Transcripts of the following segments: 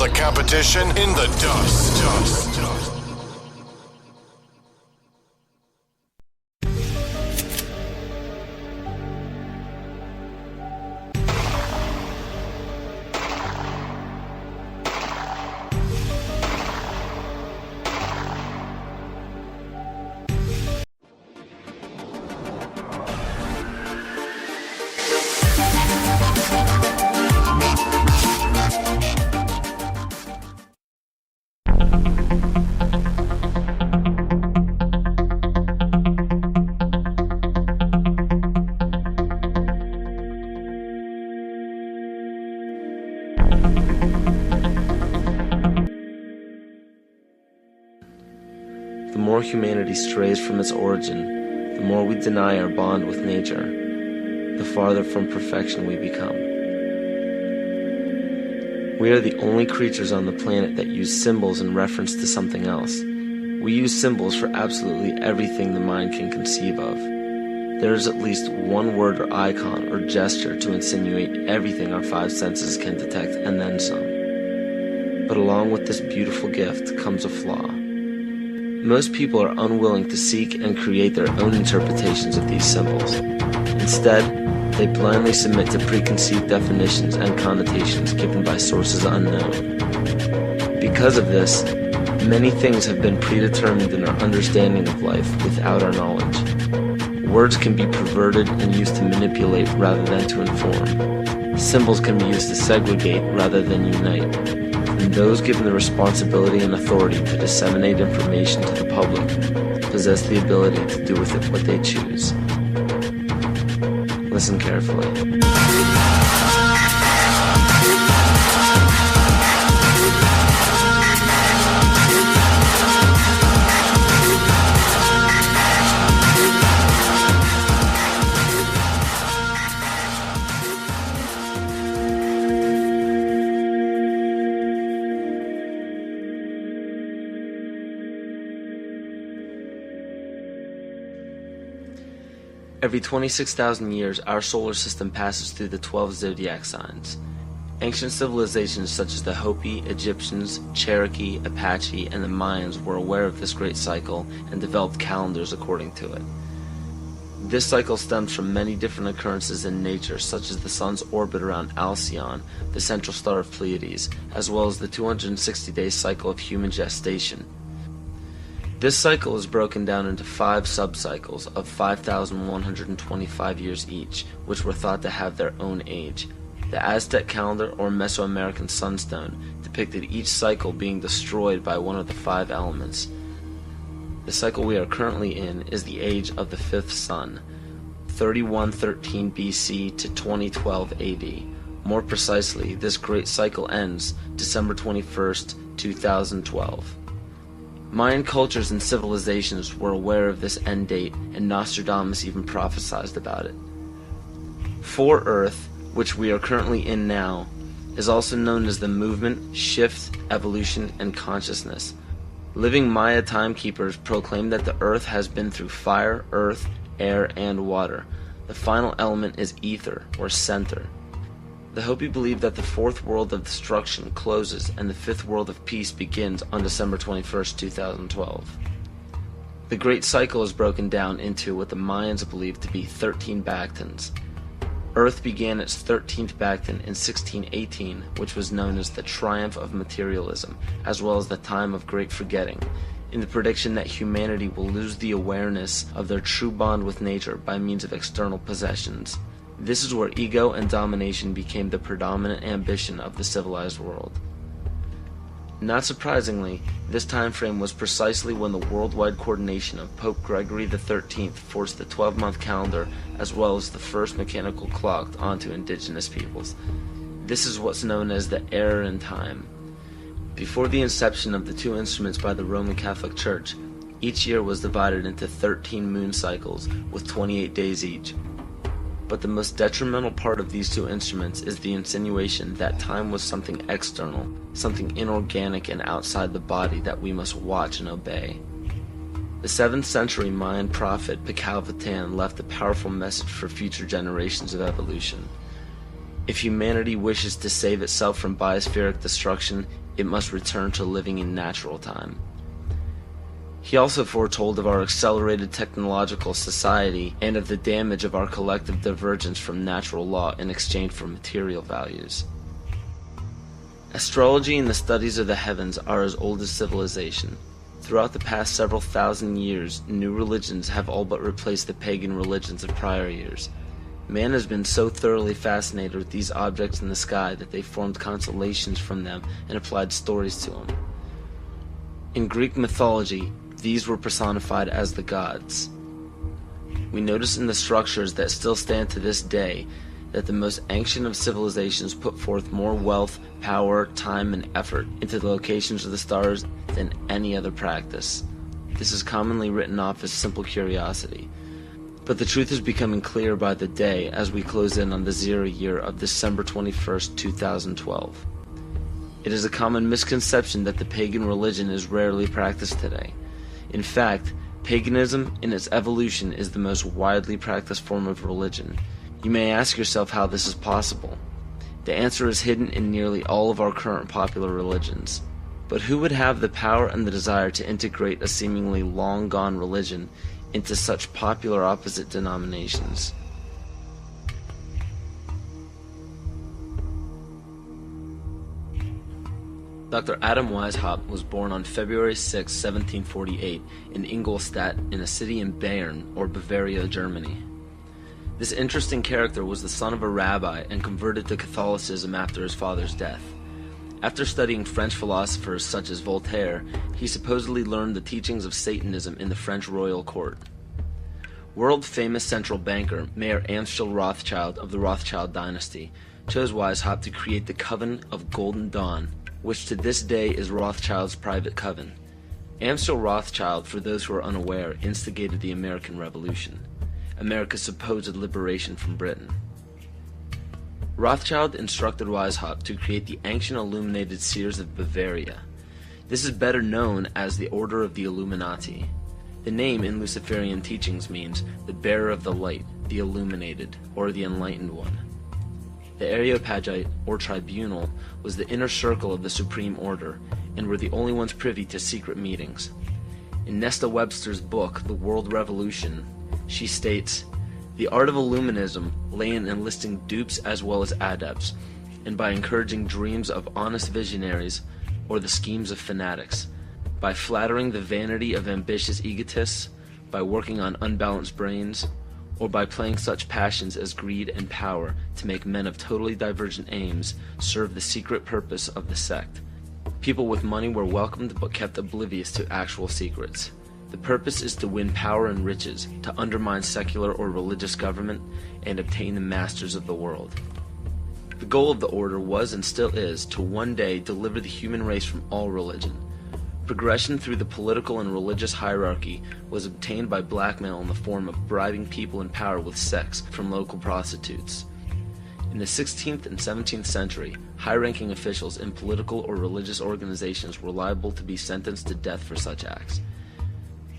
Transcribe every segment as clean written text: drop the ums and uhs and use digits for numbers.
the competition in the dust. The more humanity strays from its origin, the more we deny our bond with nature, the farther from perfection we become. We are the only creatures on the planet that use symbols in reference to something else. We use symbols for absolutely everything the mind can conceive of. There is at least one word or icon or gesture to insinuate everything our five senses can detect, and then some. But along with this beautiful gift comes a flaw. Most people are unwilling to seek and create their own interpretations of these symbols. Instead, they blindly submit to preconceived definitions and connotations given by sources unknown. Because of this, many things have been predetermined in our understanding of life without our knowledge. Words can be perverted and used to manipulate rather than to inform. Symbols can be used to segregate rather than unite. And those given the responsibility and authority to disseminate information to the public possess the ability to do with it what they choose. Listen carefully. Every 26,000 years, our solar system passes through the 12 zodiac signs. Ancient civilizations such as the Hopi, Egyptians, Cherokee, Apache, and the Mayans were aware of this great cycle and developed calendars according to it. This cycle stems from many different occurrences in nature, such as the sun's orbit around Alcyone, the central star of Pleiades, as well as the 260-day cycle of human gestation. This cycle is broken down into 5 sub-cycles of 5,125 years each, which were thought to have their own age. The Aztec calendar or Mesoamerican sunstone depicted each cycle being destroyed by one of the 5 elements. The cycle we are currently in is the age of the 5th sun, 3113 BC to 2012 AD. More precisely, this great cycle ends December 21st, 2012. Mayan cultures and civilizations were aware of this end date, and Nostradamus even prophesied about it. For Earth, which we are currently in now, is also known as the movement, shift, evolution, and consciousness. Living Maya timekeepers proclaim that the Earth has been through fire, earth, air, and water. The final element is ether, or center. The Hopi believe that the 4th world of destruction closes and the 5th world of peace begins on December 21st, 2012. The Great Cycle is broken down into what the Mayans believe to be 13 Bactans. Earth began its 13th Bactan in 1618, which was known as the Triumph of Materialism, as well as the Time of Great Forgetting, in the prediction that humanity will lose the awareness of their true bond with nature by means of external possessions. This is where ego and domination became the predominant ambition of the civilized world. Not surprisingly, this time frame was precisely when the worldwide coordination of Pope Gregory XIII forced the 12-month calendar as well as the first mechanical clock onto indigenous peoples. This is what's known as the error in time. Before the inception of the 2 instruments by the Roman Catholic Church, each year was divided into 13 moon cycles with 28 days each. But the most detrimental part of these 2 instruments is the insinuation that time was something external, something inorganic and outside the body that we must watch and obey. The 7th century Mayan prophet Pakal Vatan left a powerful message for future generations of evolution. If humanity wishes to save itself from biospheric destruction, it must return to living in natural time. He also foretold of our accelerated technological society and of the damage of our collective divergence from natural law in exchange for material values. Astrology and the studies of the heavens are as old as civilization. Throughout the past several thousand years, new religions have all but replaced the pagan religions of prior years. Man has been so thoroughly fascinated with these objects in the sky that they formed constellations from them and applied stories to them. In Greek mythology, these were personified as the gods. We notice in the structures that still stand to this day that the most ancient of civilizations put forth more wealth, power, time, and effort into the locations of the stars than any other practice. This is commonly written off as simple curiosity. But the truth is becoming clear by the day as we close in on the 0 year of December 21st, 2012. It is a common misconception that the pagan religion is rarely practiced today. In fact, paganism in its evolution is the most widely practiced form of religion. You may ask yourself how this is possible. The answer is hidden in nearly all of our current popular religions. But who would have the power and the desire to integrate a seemingly long-gone religion into such popular opposite denominations? Dr. Adam Weishaupt was born on February 6, 1748, in Ingolstadt, in a city in Bayern, or Bavaria, Germany. This interesting character was the son of a rabbi and converted to Catholicism after his father's death. After studying French philosophers such as Voltaire, he supposedly learned the teachings of Satanism in the French royal court. World-famous central banker Mayer Amschel Rothschild of the Rothschild dynasty chose Weishaupt to create the Coven of Golden Dawn, which to this day is Rothschild's private coven. Amschel Rothschild, for those who are unaware, instigated the American Revolution, America's supposed liberation from Britain. Rothschild instructed Weishaupt to create the Ancient Illuminated Seers of Bavaria. This is better known as the Order of the Illuminati. The name in Luciferian teachings means the bearer of the light, the illuminated, or the enlightened one. The Areopagite, or tribunal, was the inner circle of the Supreme Order, and were the only ones privy to secret meetings. In Nesta Webster's book, The World Revolution, she states, "The art of Illuminism lay in enlisting dupes as well as adepts, and by encouraging dreams of honest visionaries, or the schemes of fanatics, by flattering the vanity of ambitious egotists, by working on unbalanced brains, or by playing such passions as greed and power to make men of totally divergent aims serve the secret purpose of the sect. People with money were welcomed but kept oblivious to actual secrets. The purpose is to win power and riches, to undermine secular or religious government, and obtain the masters of the world." The goal of the order was and still is to one day deliver the human race from all religion. Progression through the political and religious hierarchy was obtained by blackmail in the form of bribing people in power with sex from local prostitutes. In the 16th and 17th century, high-ranking officials in political or religious organizations were liable to be sentenced to death for such acts.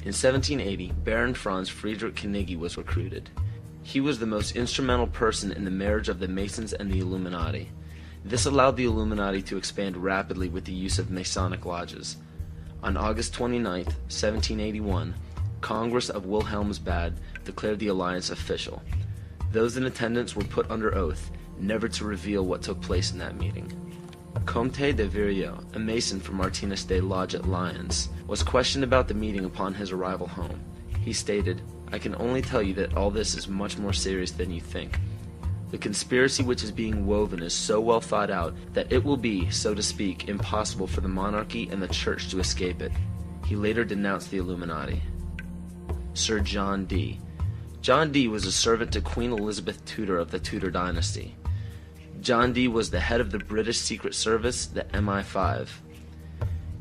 In 1780, Baron Franz Friedrich Knigge was recruited. He was the most instrumental person in the marriage of the Masons and the Illuminati. This allowed the Illuminati to expand rapidly with the use of Masonic lodges. On August 29, 1781, Congress of Wilhelmsbad declared the alliance official. Those in attendance were put under oath, never to reveal what took place in that meeting. Comte de Virieu, a Mason from Martinez de Lodge at Lyons, was questioned about the meeting upon his arrival home. He stated, "I can only tell you that all this is much more serious than you think. The conspiracy which is being woven is so well thought out that it will be, so to speak, impossible for the monarchy and the church to escape it." He later denounced the Illuminati. Sir John Dee. John Dee was a servant to Queen Elizabeth Tudor of the Tudor dynasty. John Dee was the head of the British Secret Service, the MI5.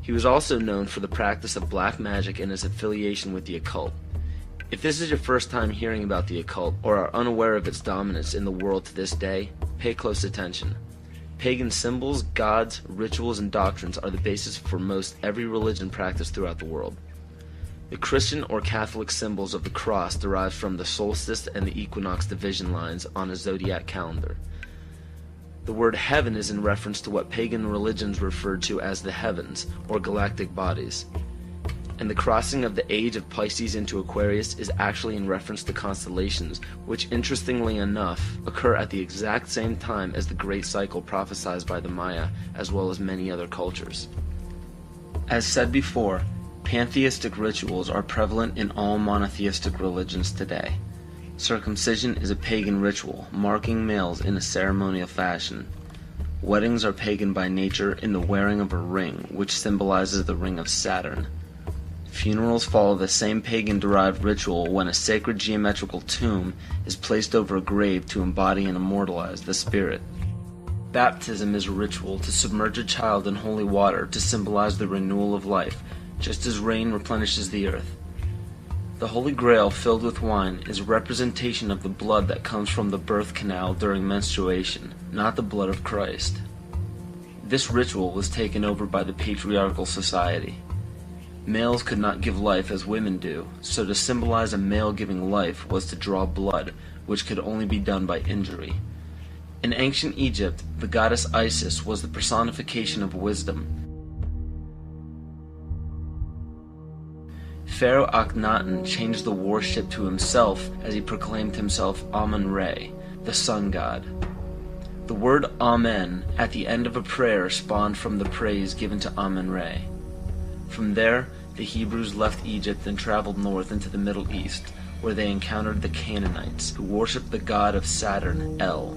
He was also known for the practice of black magic and his affiliation with the occult. If this is your first time hearing about the occult, or are unaware of its dominance in the world to this day, pay close attention. Pagan symbols, gods, rituals, and doctrines are the basis for most every religion practiced throughout the world. The Christian or Catholic symbols of the cross derive from the solstice and the equinox division lines on a zodiac calendar. The word heaven is in reference to what pagan religions referred to as the heavens, or galactic bodies. And the crossing of the age of Pisces into Aquarius is actually in reference to constellations, which interestingly enough occur at the exact same time as the great cycle prophesied by the Maya, as well as many other cultures. As said before, pantheistic rituals are prevalent in all monotheistic religions today. Circumcision is a pagan ritual, marking males in a ceremonial fashion. Weddings are pagan by nature in the wearing of a ring, which symbolizes the ring of Saturn. Funerals follow the same pagan-derived ritual when a sacred geometrical tomb is placed over a grave to embody and immortalize the spirit. Baptism is a ritual to submerge a child in holy water to symbolize the renewal of life, just as rain replenishes the earth. The Holy Grail filled with wine is a representation of the blood that comes from the birth canal during menstruation, not the blood of Christ. This ritual was taken over by the patriarchal society. Males could not give life as women do, so to symbolize a male giving life was to draw blood, which could only be done by injury. In ancient Egypt, the goddess Isis was the personification of wisdom. Pharaoh Akhenaten changed the worship to himself as he proclaimed himself Amun-Re, the sun god. The word Amen at the end of a prayer spawned from the praise given to Amun-Re. From there, the Hebrews left Egypt and traveled north into the Middle East, where they encountered the Canaanites, who worshipped the god of Saturn, El.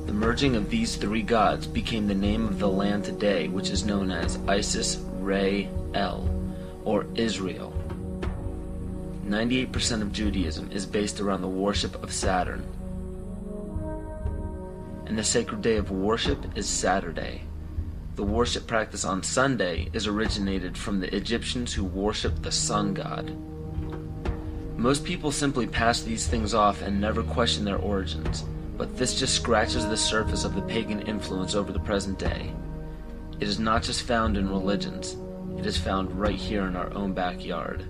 The merging of these three gods became the name of the land today, which is known as Isis, Re, El, or Israel. 98% of Judaism is based around the worship of Saturn. And the sacred day of worship is Saturday. The worship practice on Sunday is originated from the Egyptians who worshipped the sun god. Most people simply pass these things off and never question their origins, but this just scratches the surface of the pagan influence over the present day. It is not just found in religions, it is found right here in our own backyard.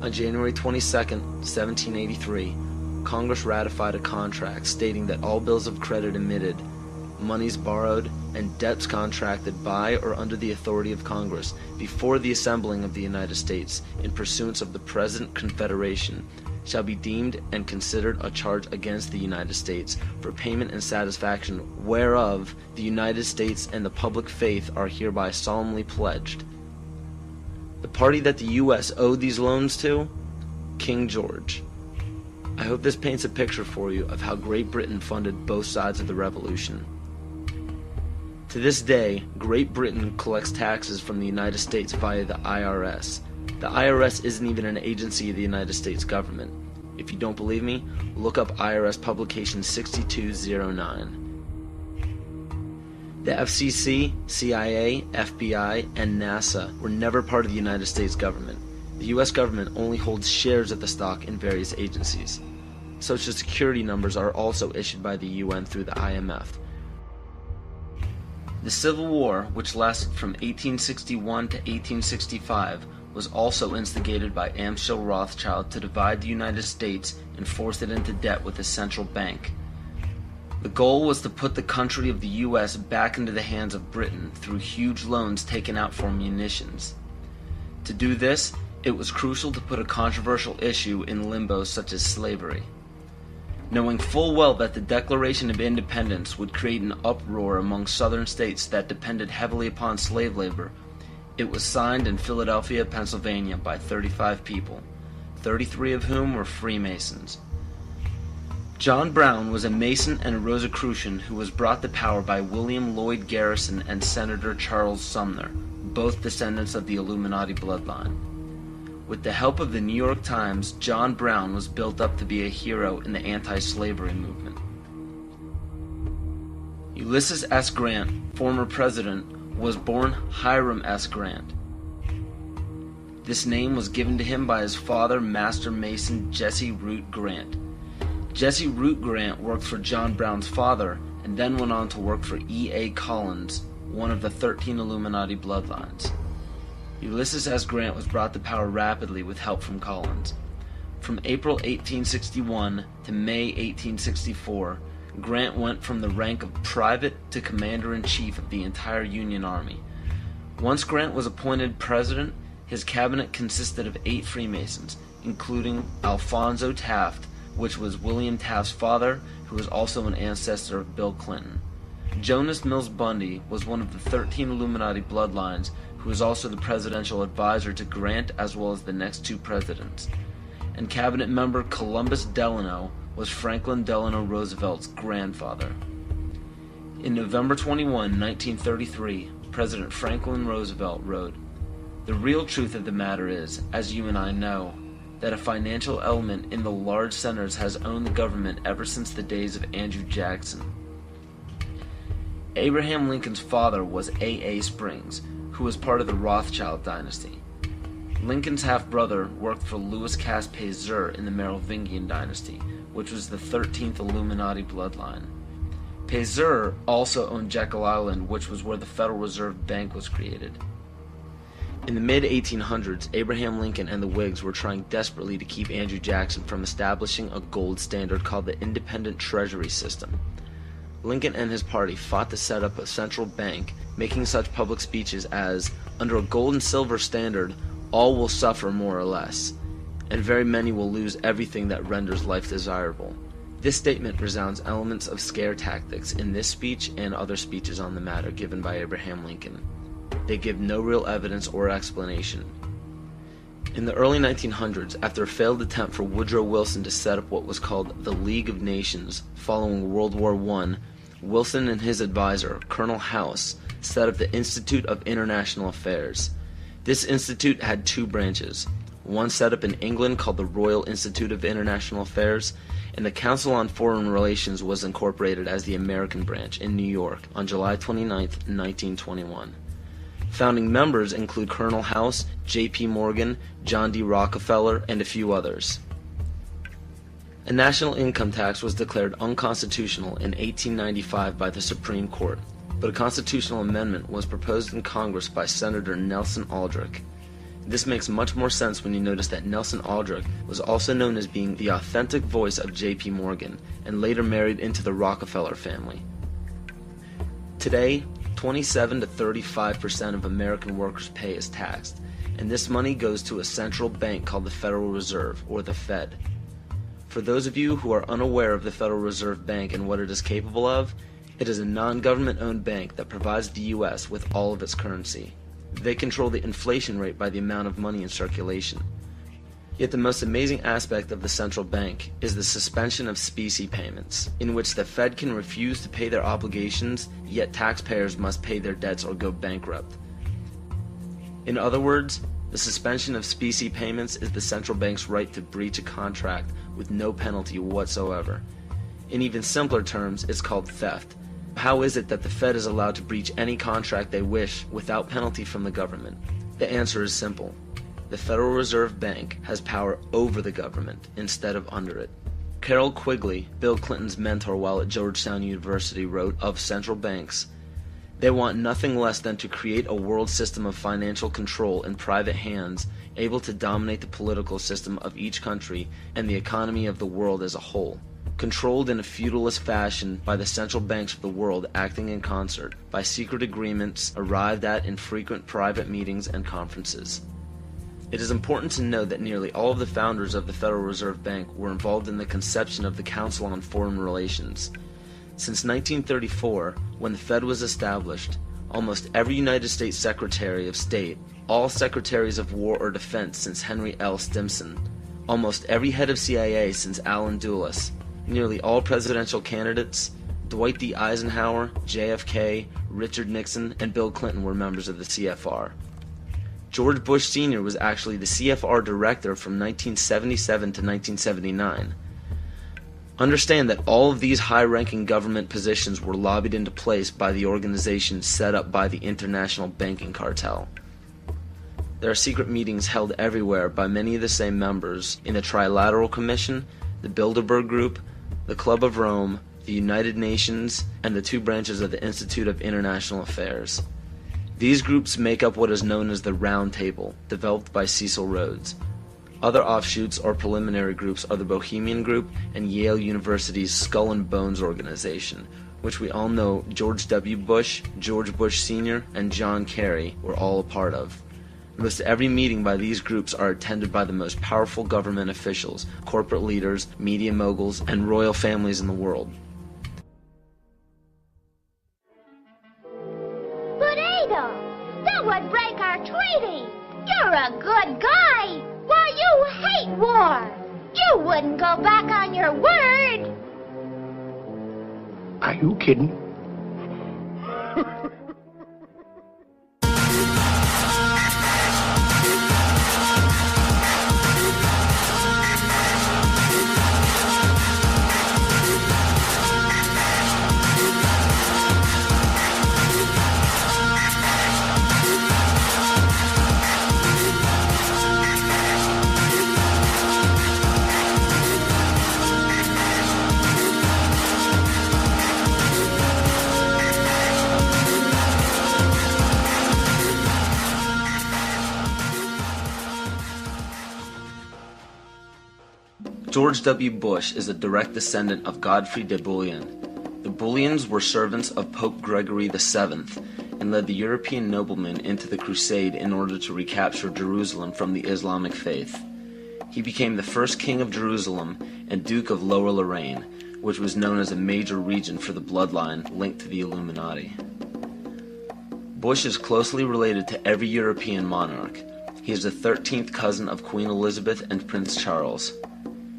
On January 22, 1783, Congress ratified a contract stating that all bills of credit emitted, monies borrowed, and debts contracted by or under the authority of Congress before the assembling of the United States in pursuance of the present Confederation shall be deemed and considered a charge against the United States for payment and satisfaction whereof the United States and the public faith are hereby solemnly pledged. The party that the U.S. owed these loans to? King George. I hope this paints a picture for you of how Great Britain funded both sides of the Revolution. To this day, Great Britain collects taxes from the United States via the IRS. The IRS isn't even an agency of the United States government. If you don't believe me, look up IRS Publication 6209. The FCC, CIA, FBI, and NASA were never part of the United States government. The U.S. government only holds shares of the stock in various agencies. Social Security numbers are also issued by the UN through the IMF. The Civil War, which lasted from 1861 to 1865, was also instigated by Amschel Rothschild to divide the United States and force it into debt with a central bank. The goal was to put the country of the U.S. back into the hands of Britain through huge loans taken out for munitions. To do this, it was crucial to put a controversial issue in limbo such as slavery. Knowing full well that the Declaration of Independence would create an uproar among southern states that depended heavily upon slave labor, it was signed in Philadelphia, Pennsylvania by 35 people, 33 of whom were Freemasons. John Brown was a Mason and a Rosicrucian who was brought to power by William Lloyd Garrison and Senator Charles Sumner, both descendants of the Illuminati bloodline. With the help of the New York Times, John Brown was built up to be a hero in the anti-slavery movement. Ulysses S. Grant, former president, was born Hiram S. Grant. This name was given to him by his father, Master Mason Jesse Root Grant. Jesse Root Grant worked for John Brown's father and then went on to work for E.A. Collins, one of the 13 Illuminati bloodlines. Ulysses S. Grant was brought to power rapidly with help from Collins. From April 1861 to May 1864, Grant went from the rank of private to commander-in-chief of the entire Union Army. Once Grant was appointed president, his cabinet consisted of 8 Freemasons, including Alphonso Taft, which was William Taft's father, who was also an ancestor of Bill Clinton. Jonas Mills Bundy was one of the 13 Illuminati bloodlines, who was also the presidential advisor to Grant as well as the next 2 presidents. And cabinet member Columbus Delano was Franklin Delano Roosevelt's grandfather. In November 21, 1933, President Franklin Roosevelt wrote, "The real truth of the matter is, as you and I know, that a financial element in the large centers has owned the government ever since the days of Andrew Jackson." Abraham Lincoln's father was A.A. Springs, who was part of the Rothschild dynasty. Lincoln's half-brother worked for Louis Pasteur in the Merovingian dynasty, which was the 13th Illuminati bloodline. Pasteur also owned Jekyll Island, which was where the Federal Reserve Bank was created. In the mid-1800s, Abraham Lincoln and the Whigs were trying desperately to keep Andrew Jackson from establishing a gold standard called the Independent Treasury System. Lincoln and his party fought to set up a central bank, making such public speeches as, "Under a gold and silver standard, all will suffer more or less, and very many will lose everything that renders life desirable." This statement resounds elements of scare tactics in this speech and other speeches on the matter given by Abraham Lincoln. They give no real evidence or explanation. In the early 1900s, after a failed attempt for Woodrow Wilson to set up what was called the League of Nations following World War I, Wilson and his advisor, Colonel House, set up the Institute of International Affairs. This institute had 2 branches, one set up in England called the Royal Institute of International Affairs, and the Council on Foreign Relations was incorporated as the American branch in New York on July 29, 1921. Founding members include Colonel House, J.P. Morgan, John D. Rockefeller, and a few others. A national income tax was declared unconstitutional in 1895 by the Supreme Court, but a constitutional amendment was proposed in Congress by Senator Nelson Aldrich. This makes much more sense when you notice that Nelson Aldrich was also known as being the authentic voice of J.P. Morgan and later married into the Rockefeller family. Today, 27 to 35% of American workers' pay is taxed, and this money goes to a central bank called the Federal Reserve, or the Fed. For those of you who are unaware of the Federal Reserve Bank and what it is capable of, it is a non-government-owned bank that provides the U.S. with all of its currency. They control the inflation rate by the amount of money in circulation. Yet the most amazing aspect of the central bank is the suspension of specie payments, in which the Fed can refuse to pay their obligations, yet taxpayers must pay their debts or go bankrupt. In other words, the suspension of specie payments is the central bank's right to breach a contract with no penalty whatsoever. In even simpler terms, it's called theft. How is it that the Fed is allowed to breach any contract they wish without penalty from the government? The answer is simple. The Federal Reserve Bank has power over the government instead of under it. Carroll Quigley, Bill Clinton's mentor while at Georgetown University, wrote of central banks, "They want nothing less than to create a world system of financial control in private hands, able to dominate the political system of each country and the economy of the world as a whole, controlled in a feudalist fashion by the central banks of the world acting in concert, by secret agreements arrived at in frequent private meetings and conferences." It is important to note that nearly all of the founders of the Federal Reserve Bank were involved in the conception of the Council on Foreign Relations. Since 1934, when the Fed was established, almost every United States Secretary of State, all Secretaries of War or Defense since Henry L. Stimson, almost every head of CIA since Allen Dulles, nearly all presidential candidates, Dwight D. Eisenhower, JFK, Richard Nixon, and Bill Clinton were members of the CFR. George Bush Sr. was actually the CFR director from 1977 to 1979. Understand that all of these high-ranking government positions were lobbied into place by the organization set up by the international banking cartel. There are secret meetings held everywhere by many of the same members in the Trilateral Commission, the Bilderberg Group, the Club of Rome, the United Nations, and the 2 branches of the Institute of International Affairs. These groups make up what is known as the Round Table, developed by Cecil Rhodes. Other offshoots or preliminary groups are the Bohemian Group and Yale University's Skull and Bones organization, which we all know George W. Bush, George Bush Sr., and John Kerry were all a part of. Most every meeting by these groups are attended by the most powerful government officials, corporate leaders, media moguls, and royal families in the world. But Ada, that would break our treaty. You're a good guy. Why, you hate war. You wouldn't go back on your word. Are you kidding? George W. Bush is a direct descendant of Godfrey de Bouillon. The Bouillons were servants of Pope Gregory VII and led the European noblemen into the crusade in order to recapture Jerusalem from the Islamic faith. He became the first king of Jerusalem and Duke of Lower Lorraine, which was known as a major region for the bloodline linked to the Illuminati. Bush is closely related to every European monarch. He is the 13th cousin of Queen Elizabeth and Prince Charles.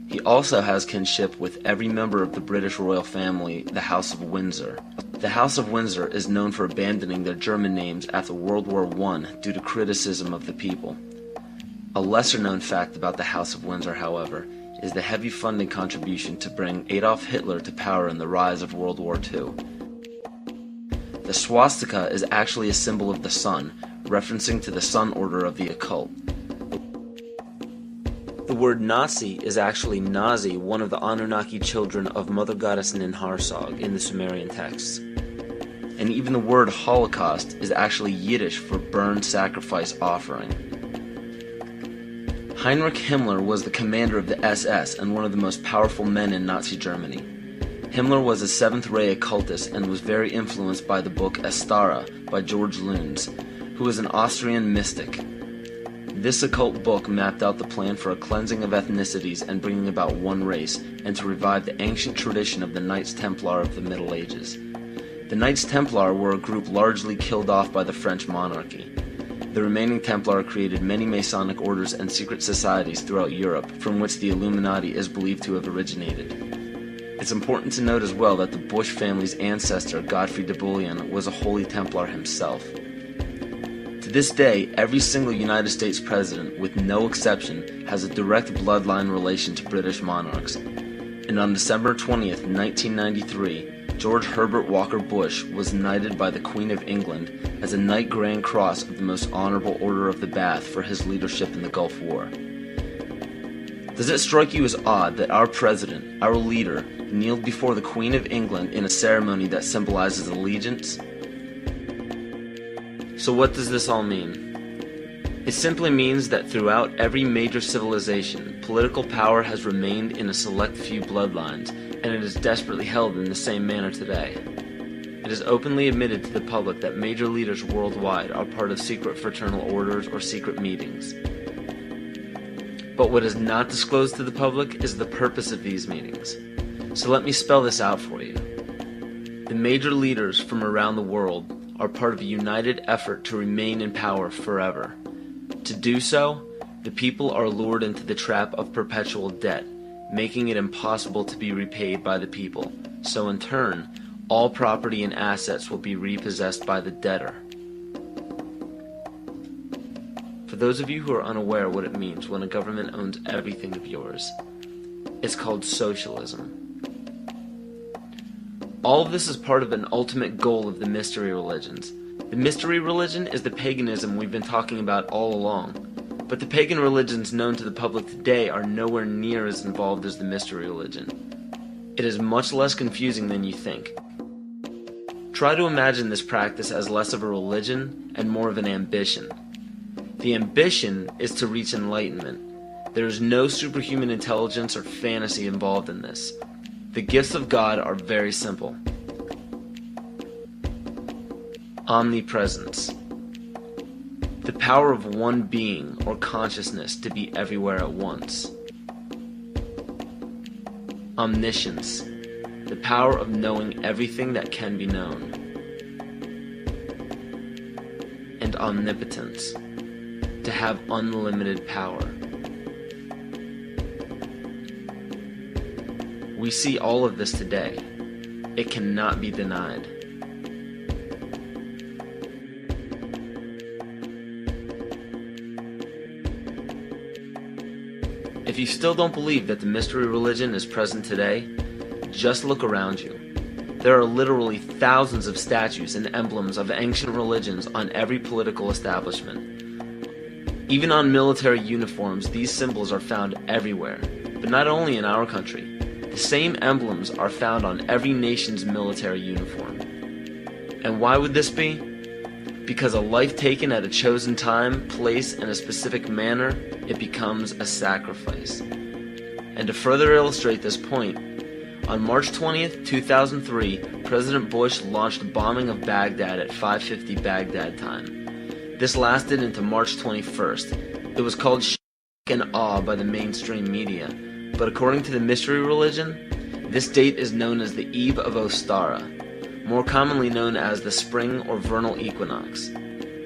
He also has kinship with every member of the British royal family, the House of Windsor. The House of Windsor is known for abandoning their German names after World War I due to criticism of the people. A lesser-known fact about the House of Windsor, however, is the heavy funding contribution to bring Adolf Hitler to power in the rise of World War II. The swastika is actually a symbol of the sun, referencing to the sun order of the occult. The word Nazi is actually Nazi, one of the Anunnaki children of Mother Goddess Ninharsag in the Sumerian texts. And even the word Holocaust is actually Yiddish for burn, sacrifice, offering. Heinrich Himmler was the commander of the SS and one of the most powerful men in Nazi Germany. Himmler was a seventh-ray occultist and was very influenced by the book Astara by George Luns, who was an Austrian mystic. This occult book mapped out the plan for a cleansing of ethnicities and bringing about one race, and to revive the ancient tradition of the Knights Templar of the Middle Ages. The Knights Templar were a group largely killed off by the French monarchy. The remaining Templar created many Masonic orders and secret societies throughout Europe, from which the Illuminati is believed to have originated. It's important to note as well that the Bush family's ancestor, Godfrey de Bouillon, was a Holy Templar himself. To this day, every single United States president, with no exception, has a direct bloodline relation to British monarchs. And on December 20th, 1993, George Herbert Walker Bush was knighted by the Queen of England as a Knight Grand Cross of the Most Honorable Order of the Bath for his leadership in the Gulf War. Does it strike you as odd that our president, our leader, kneeled before the Queen of England in a ceremony that symbolizes allegiance? So what does this all mean? It simply means that throughout every major civilization, political power has remained in a select few bloodlines, and it is desperately held in the same manner today. It is openly admitted to the public that major leaders worldwide are part of secret fraternal orders or secret meetings. But what is not disclosed to the public is the purpose of these meetings. So let me spell this out for you. The major leaders from around the world are part of a united effort to remain in power forever. To do so, the people are lured into the trap of perpetual debt, making it impossible to be repaid by the people. So in turn, all property and assets will be repossessed by the debtor. For those of you who are unaware what it means when a government owns everything of yours, it's called socialism. All of this is part of an ultimate goal of the mystery religions. The mystery religion is the paganism we've been talking about all along. But the pagan religions known to the public today are nowhere near as involved as the mystery religion. It is much less confusing than you think. Try to imagine this practice as less of a religion and more of an ambition. The ambition is to reach enlightenment. There is no superhuman intelligence or fantasy involved in this. The gifts of God are very simple. Omnipresence. The power of one being or consciousness to be everywhere at once. Omniscience. The power of knowing everything that can be known. And omnipotence. To have unlimited power. We see all of this today. It cannot be denied. If you still don't believe that the mystery religion is present today, just look around you. There are literally thousands of statues and emblems of ancient religions on every political establishment. Even on military uniforms, these symbols are found everywhere, but not only in our country. The same emblems are found on every nation's military uniform. And why would this be? Because a life taken at a chosen time, place, and a specific manner, it becomes a sacrifice. And to further illustrate this point, on March 20th, 2003, President Bush launched a bombing of Baghdad at 5:50 Baghdad time. This lasted into March 21st. It was called shock and awe by the mainstream media. But according to the mystery religion, this date is known as the Eve of Ostara, more commonly known as the spring or vernal equinox.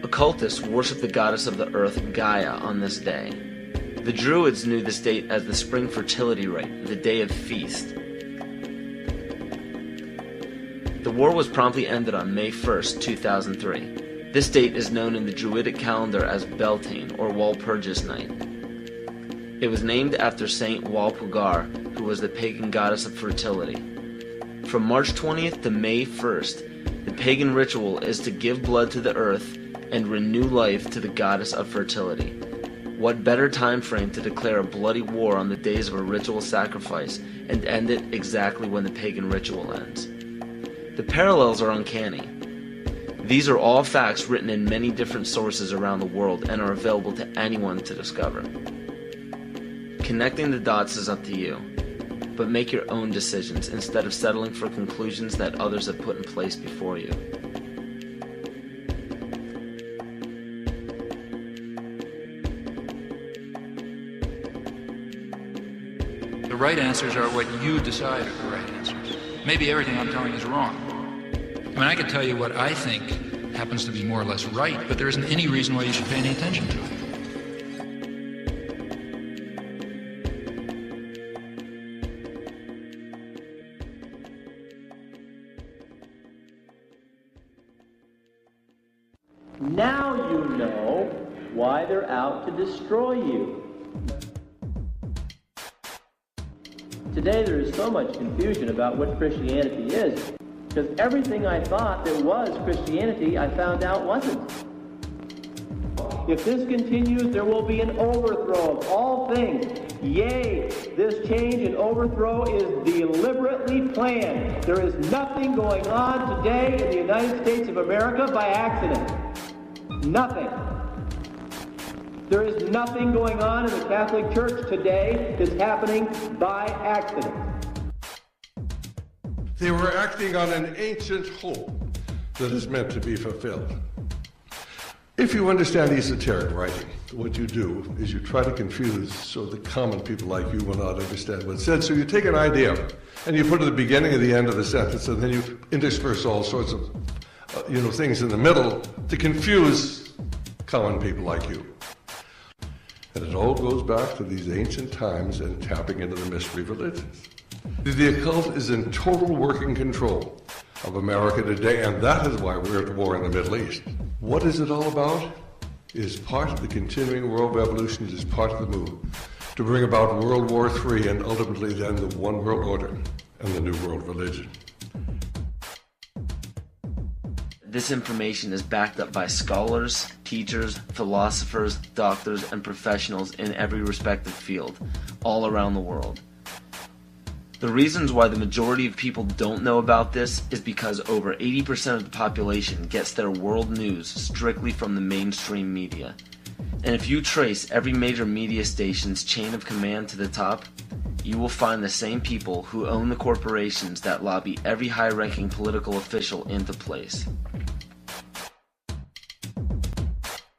Occultists worship the goddess of the earth, Gaia, on this day. The Druids knew this date as the spring fertility rite, the day of feast. The war was promptly ended on May 1st, 2003. This date is known in the Druidic calendar as Beltane, or Walpurgis Night. It was named after Saint Walpurga, who was the pagan goddess of fertility. From March 20th to May 1st, the pagan ritual is to give blood to the earth and renew life to the goddess of fertility. What better time frame to declare a bloody war on the days of a ritual sacrifice and end it exactly when the pagan ritual ends? The parallels are uncanny. These are all facts written in many different sources around the world and are available to anyone to discover. Connecting the dots is up to you, but make your own decisions instead of settling for conclusions that others have put in place before you. The right answers are what you decide are the right answers. Maybe everything I'm telling you is wrong. I mean, I could tell you what I think happens to be more or less right, but there isn't any reason why you should pay any attention to it. Now you know why they're out to destroy you. Today there is so much confusion about what Christianity is, because everything I thought that was Christianity, I found out wasn't. If this continues, there will be an overthrow of all things. Yea, this change and overthrow is deliberately planned. There is nothing going on today in the United States of America by accident. Nothing. There is nothing going on in the Catholic Church today that's happening by accident. They were acting on an ancient hope that is meant to be fulfilled. If you understand esoteric writing, what you do is you try to confuse so that common people like you will not understand what's said. So you take an idea and you put it at the beginning and the end of the sentence, and then you intersperse all sorts of things in the middle to confuse common people like you. And it all goes back to these ancient times and tapping into the mystery religions. The occult is in total working control of America today, and that is why we're at war in the Middle East. What is it all about? It is part of the continuing world revolution. It is part of the move to bring about World War III and ultimately then the one world order and the new world religion. This information is backed up by scholars, teachers, philosophers, doctors, and professionals in every respective field, all around the world. The reasons why the majority of people don't know about this is because over 80% of the population gets their world news strictly from the mainstream media. And if you trace every major media station's chain of command to the top, you will find the same people who own the corporations that lobby every high-ranking political official into place.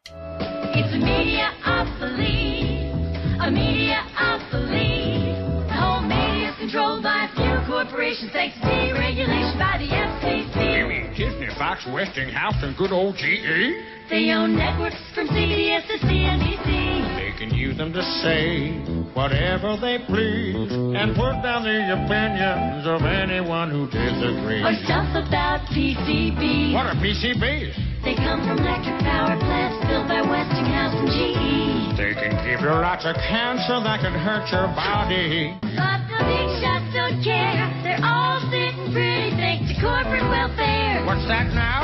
It's a media of belief, a media of belief. The whole media is controlled by a few corporations thanks to deregulation by the FCC. You mean Disney, Fox, Westinghouse, and good old GE? They own networks from CBS to CNBC. They can use them to say whatever they please and put down the opinions of anyone who disagrees. Or stuff about PCBs. What are PCBs? They come from electric power plants built by Westinghouse and GE. They can give you lots of cancer that can hurt your body. But the big shots don't care. They're all sitting pretty thanks to corporate welfare. What's that now?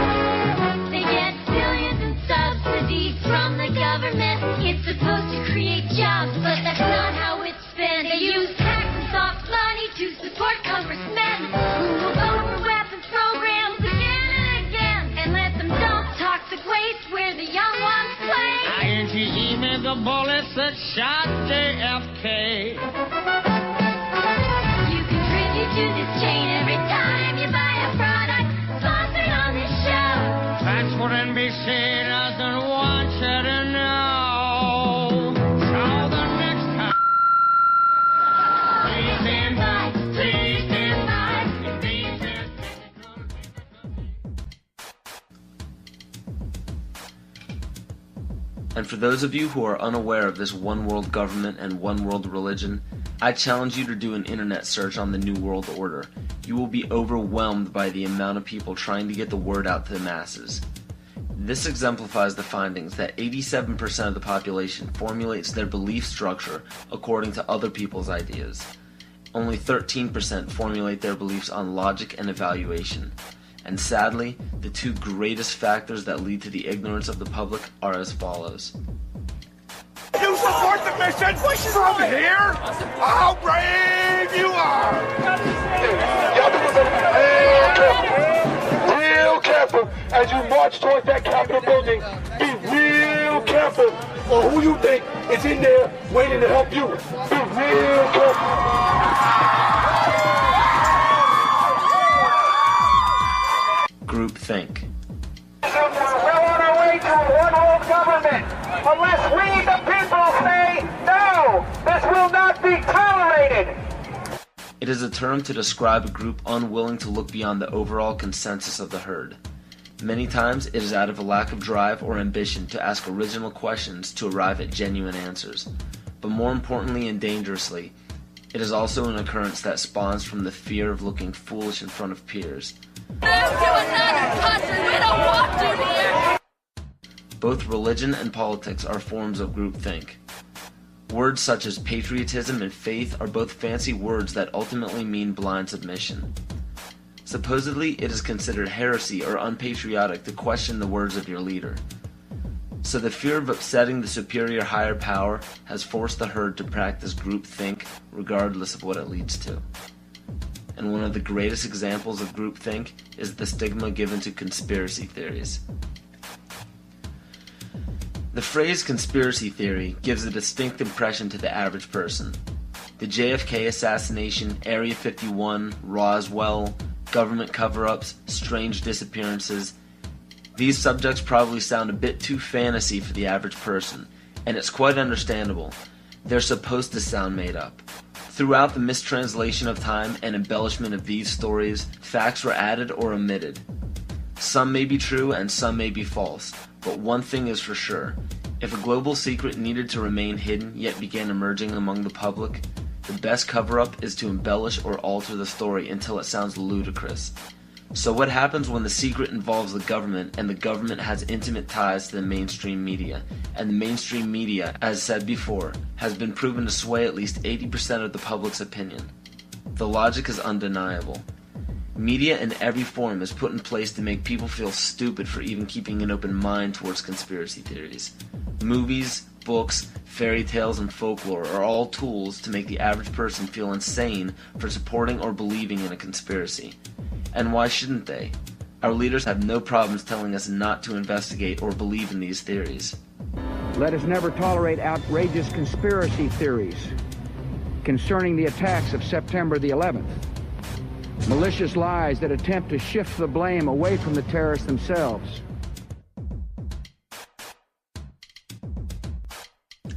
They get billions in subsidies from the government. It's supposed to create jobs, but that's not how it's spent. They use tax and soft money to support congressmen who will vote for weapons programs again and again and let them dump toxic waste where the young ones play. INGE made the bullets that shot JFK. You contribute to this chain every time you buy a product sponsored on this show. That's what NBC doesn't want you to know. So the next time, please stand by, please stand by. If these technical And for those of you who are unaware of this one world government and one world religion, I challenge you to do an internet search on the New World Order. You will be overwhelmed by the amount of people trying to get the word out to the masses. This exemplifies the findings that 87% of the population formulates their belief structure according to other people's ideas. Only 13% formulate their beliefs on logic and evaluation. And sadly, the two greatest factors that lead to the ignorance of the public are as follows. You support the mission from here? How brave you are! Real careful as you march towards that Capitol building. Be real careful, or who you think is in there waiting to help you. Be real careful. Groupthink. We're well on our way to a one-world government. Unless we, the people, say no, this will not be tolerated. It is a term to describe a group unwilling to look beyond the overall consensus of the herd. Many times it is out of a lack of drive or ambition to ask original questions to arrive at genuine answers. But more importantly and dangerously, it is also an occurrence that spawns from the fear of looking foolish in front of peers. Move to another country. We don't want you here. Both religion and politics are forms of groupthink. Words such as patriotism and faith are both fancy words that ultimately mean blind submission. Supposedly, it is considered heresy or unpatriotic to question the words of your leader. So the fear of upsetting the superior higher power has forced the herd to practice groupthink regardless of what it leads to. And one of the greatest examples of groupthink is the stigma given to conspiracy theories. The phrase conspiracy theory gives a distinct impression to the average person. The JFK assassination, Area 51, Roswell, government cover-ups, strange disappearances. These subjects probably sound a bit too fantasy for the average person, and it's quite understandable. They're supposed to sound made up. Throughout the mistranslation of time and embellishment of these stories, facts were added or omitted. Some may be true and some may be false, but one thing is for sure. If a global secret needed to remain hidden yet began emerging among the public, the best cover-up is to embellish or alter the story until it sounds ludicrous. So what happens when the secret involves the government and the government has intimate ties to the mainstream media, and the mainstream media, as said before, has been proven to sway at least 80% of the public's opinion? The logic is undeniable. Media in every form is put in place to make people feel stupid for even keeping an open mind towards conspiracy theories. Movies, books, fairy tales, and folklore are all tools to make the average person feel insane for supporting or believing in a conspiracy. And why shouldn't they? Our leaders have no problems telling us not to investigate or believe in these theories. Let us never tolerate outrageous conspiracy theories concerning the attacks of September the 11th. Malicious lies that attempt to shift the blame away from the terrorists themselves.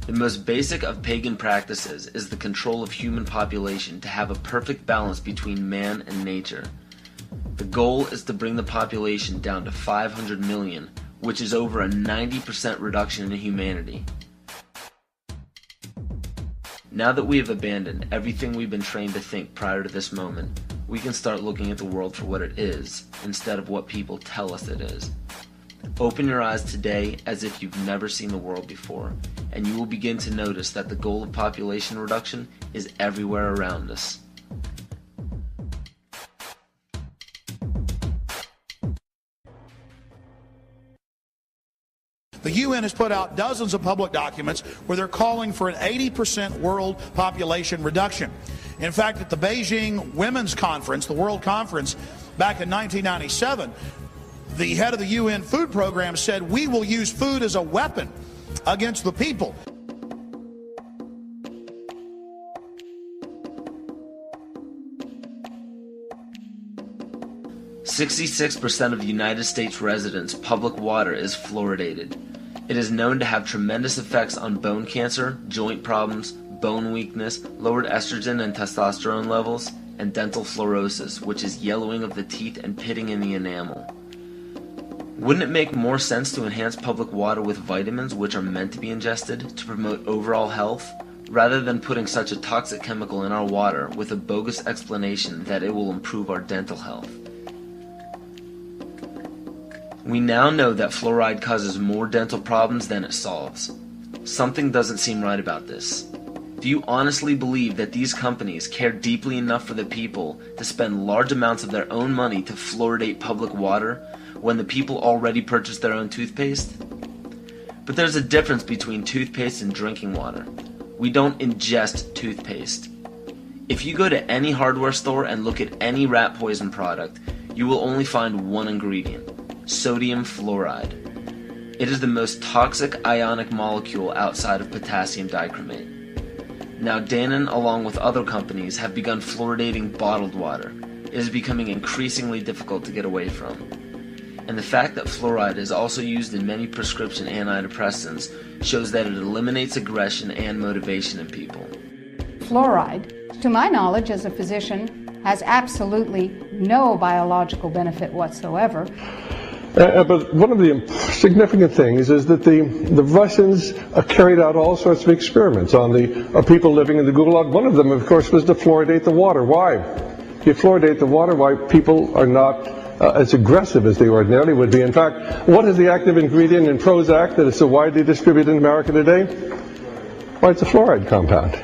The most basic of pagan practices is the control of human population to have a perfect balance between man and nature. The goal is to bring the population down to 500 million, which is over a 90% reduction in humanity. Now that we have abandoned everything we've been trained to think prior to this moment, we can start looking at the world for what it is, instead of what people tell us it is. Open your eyes today as if you've never seen the world before, and you will begin to notice that the goal of population reduction is everywhere around us. The UN has put out dozens of public documents where they're calling for an 80% world population reduction. In fact, at the Beijing Women's Conference, the World Conference, back in 1997, the head of the UN Food Program said, "We will use food as a weapon against the people." "66% of the United States residents' public water is fluoridated. It is known to have tremendous effects on bone cancer, joint problems, bone weakness, lowered estrogen and testosterone levels, and dental fluorosis, which is yellowing of the teeth and pitting in the enamel. Wouldn't it make more sense to enhance public water with vitamins which are meant to be ingested to promote overall health, rather than putting such a toxic chemical in our water with a bogus explanation that it will improve our dental health? We now know that fluoride causes more dental problems than it solves. Something doesn't seem right about this. Do you honestly believe that these companies care deeply enough for the people to spend large amounts of their own money to fluoridate public water when the people already purchase their own toothpaste? But there's a difference between toothpaste and drinking water. We don't ingest toothpaste. If you go to any hardware store and look at any rat poison product, you will only find one ingredient: sodium fluoride. It is the most toxic ionic molecule outside of potassium dichromate. Now Dannon, along with other companies, have begun fluoridating bottled water. It is becoming increasingly difficult to get away from. And the fact that fluoride is also used in many prescription antidepressants shows that it eliminates aggression and motivation in people. Fluoride, to my knowledge as a physician, has absolutely no biological benefit whatsoever. But one of the significant things is that the Russians carried out all sorts of experiments on the people living in the Gulag. One of them, of course, was to fluoridate the water. Why? You fluoridate the water, why people are not as aggressive as they ordinarily would be. In fact, what is the active ingredient in Prozac that is so widely distributed in America today? Why, it's a fluoride compound.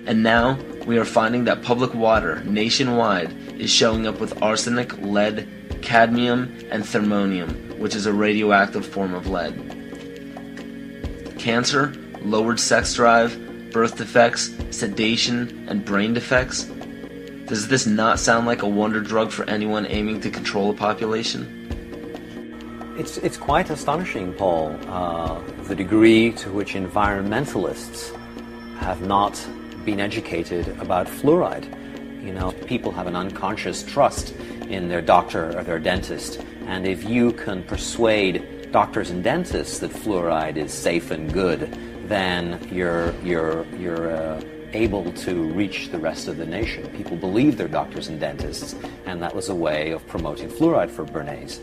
And now we are finding that public water nationwide is showing up with arsenic, lead, cadmium, and thermonium, which is a radioactive form of lead. Cancer, lowered sex drive, birth defects, sedation, and brain defects. Does this not sound like a wonder drug for anyone aiming to control a population? It's quite astonishing, Paul, the degree to which environmentalists have not been educated about fluoride. You know, people have an unconscious trust in their doctor or their dentist, and if you can persuade doctors and dentists that fluoride is safe and good, then you're able to reach the rest of the nation. People believe their doctors and dentists, and that was a way of promoting fluoride for Bernays.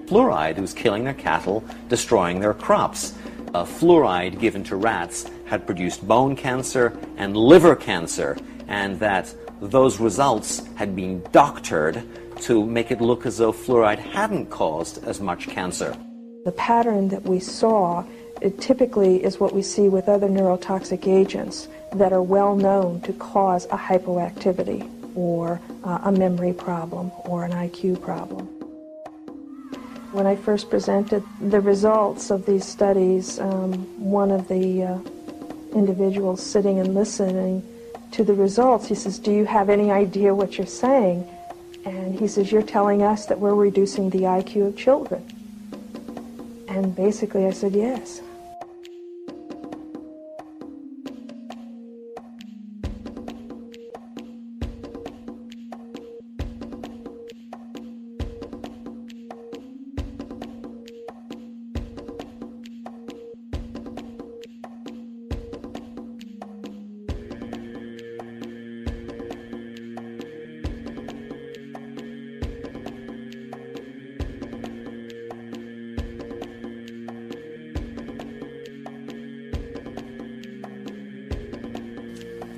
Fluoride was killing their cattle, destroying their crops. Fluoride given to rats had produced bone cancer and liver cancer, and that those results had been doctored to make it look as though fluoride hadn't caused as much cancer. The pattern that we saw, it typically is what we see with other neurotoxic agents that are well known to cause a hypoactivity or a memory problem or an IQ problem. When I first presented the results of these studies, one of the individuals sitting and listening to the results, he says, "Do you have any idea what you're saying?" And he says, "You're telling us that we're reducing the IQ of children." And basically I said, yes.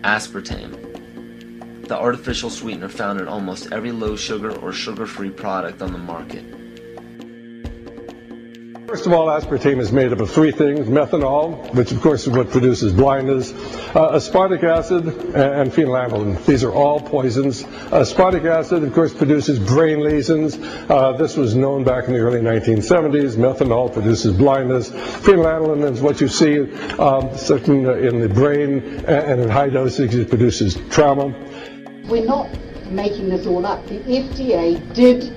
Aspartame, the artificial sweetener found in almost every low-sugar or sugar-free product on the market. First of all, aspartame is made up of three things: methanol, which of course is what produces blindness, aspartic acid, and phenylalanine. These are all poisons. Aspartic acid, of course, produces brain lesions. This was known back in the early 1970s. Methanol produces blindness. Phenylalanine is what you see in the brain, and in high dosage it produces trauma. We're not making this all up. The FDA did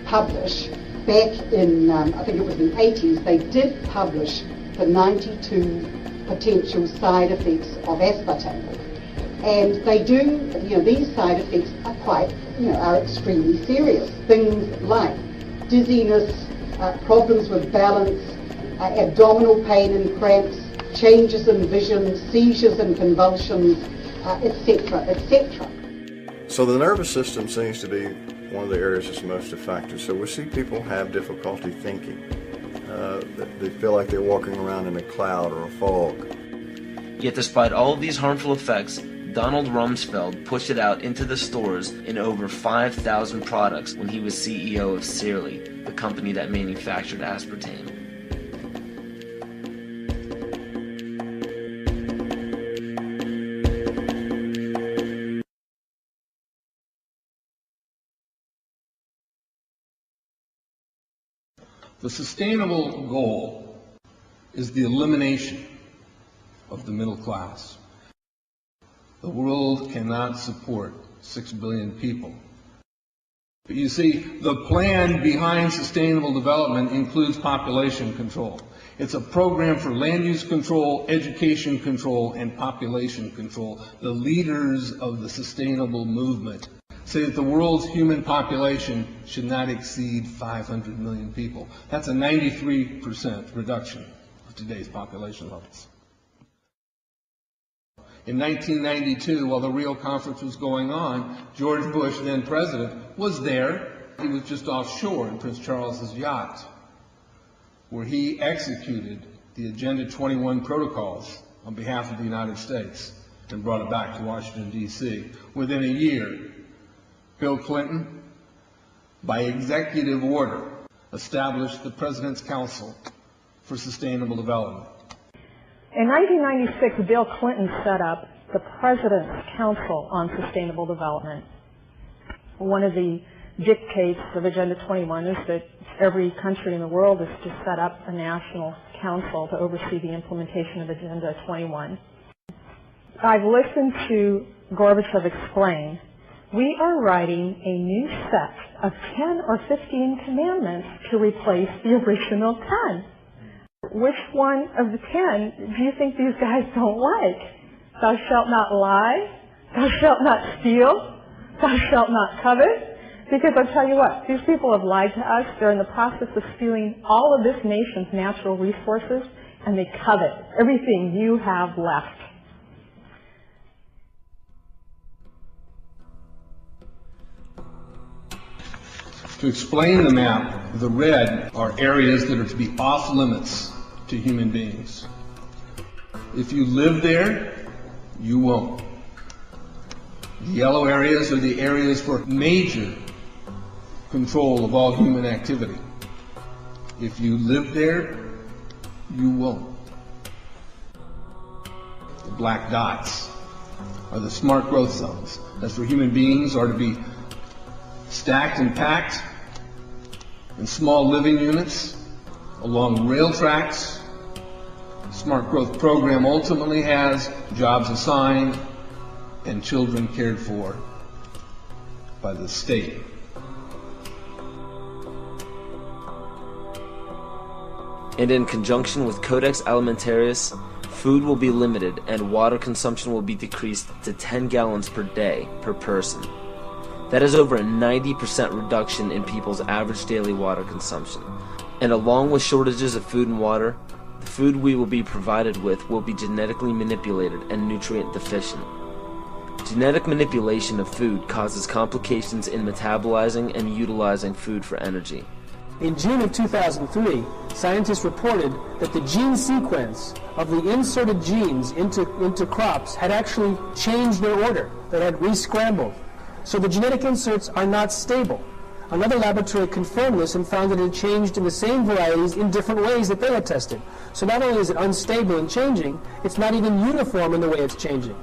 publish back in, I think it was in the 80s, they did publish the 92 potential side effects of aspartame. And they do, these side effects are quite, are extremely serious. Things like dizziness, problems with balance, abdominal pain and cramps, changes in vision, seizures and convulsions, etc., etc. So the nervous system seems to be one of the areas that's most affected. So we see people have difficulty thinking. They feel like they're walking around in a cloud or a fog. Yet despite all of these harmful effects, Donald Rumsfeld pushed it out into the stores in over 5,000 products when he was CEO of Searly, the company that manufactured aspartame. The sustainable goal is the elimination of the middle class. The world cannot support 6 billion people. But you see, the plan behind sustainable development includes population control. It's a program for land use control, education control, and population control. The leaders of the sustainable movement say that the world's human population should not exceed 500 million people. That's a 93% reduction of today's population levels. In 1992, while the Rio conference was going on, George Bush, then president, was there. He was just offshore in Prince Charles's yacht, where he executed the Agenda 21 protocols on behalf of the United States and brought it back to Washington, D.C. Within a year, Bill Clinton, by executive order, established the President's Council for Sustainable Development. In 1996, Bill Clinton set up the President's Council on Sustainable Development. One of the dictates of Agenda 21 is that every country in the world is to set up a national council to oversee the implementation of Agenda 21. I've listened to Gorbachev explain, we are writing a new set of 10 or 15 commandments to replace the original 10. Which one of the 10 do you think these guys don't like? Thou shalt not lie, thou shalt not steal, thou shalt not covet. Because I'll tell you what, these people have lied to us. They're in the process of stealing all of this nation's natural resources, and they covet everything you have left. To explain the map, the red are areas that are to be off limits to human beings. If you live there, you won't. The yellow areas are the areas for major control of all human activity. If you live there, you won't. The black dots are the smart growth zones. That's where human beings are to be stacked and packed in small living units along rail tracks. The Smart Growth Program ultimately has jobs assigned and children cared for by the state. And in conjunction with Codex Alimentarius, food will be limited and water consumption will be decreased to 10 gallons per day per person. That is over a 90% reduction in people's average daily water consumption. And along with shortages of food and water, the food we will be provided with will be genetically manipulated and nutrient deficient. Genetic manipulation of food causes complications in metabolizing and utilizing food for energy. In June of 2003, scientists reported that the gene sequence of the inserted genes into crops had actually changed their order. They had re-scrambled. So the genetic inserts are not stable. Another laboratory confirmed this and found that it had changed in the same varieties in different ways that they had tested. So not only is it unstable and changing, it's not even uniform in the way it's changing.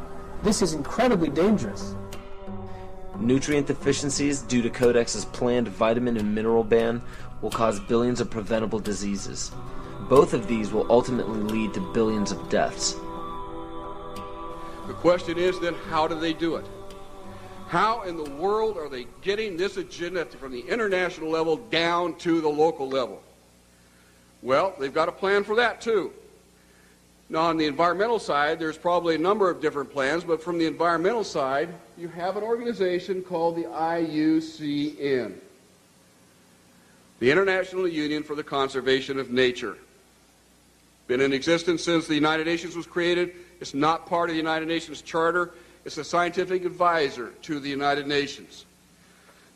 This is incredibly dangerous. Nutrient deficiencies due to Codex's planned vitamin and mineral ban will cause billions of preventable diseases. Both of these will ultimately lead to billions of deaths. The question is then, how do they do it? How in the world are they getting this agenda from the international level down to the local level? Well, they've got a plan for that too. Now, on the environmental side, there's probably a number of different plans, but from the environmental side, you have an organization called the IUCN, the International Union for the Conservation of Nature. Been in existence since the United Nations was created. It's not part of the United Nations Charter. It's a scientific advisor to the United Nations.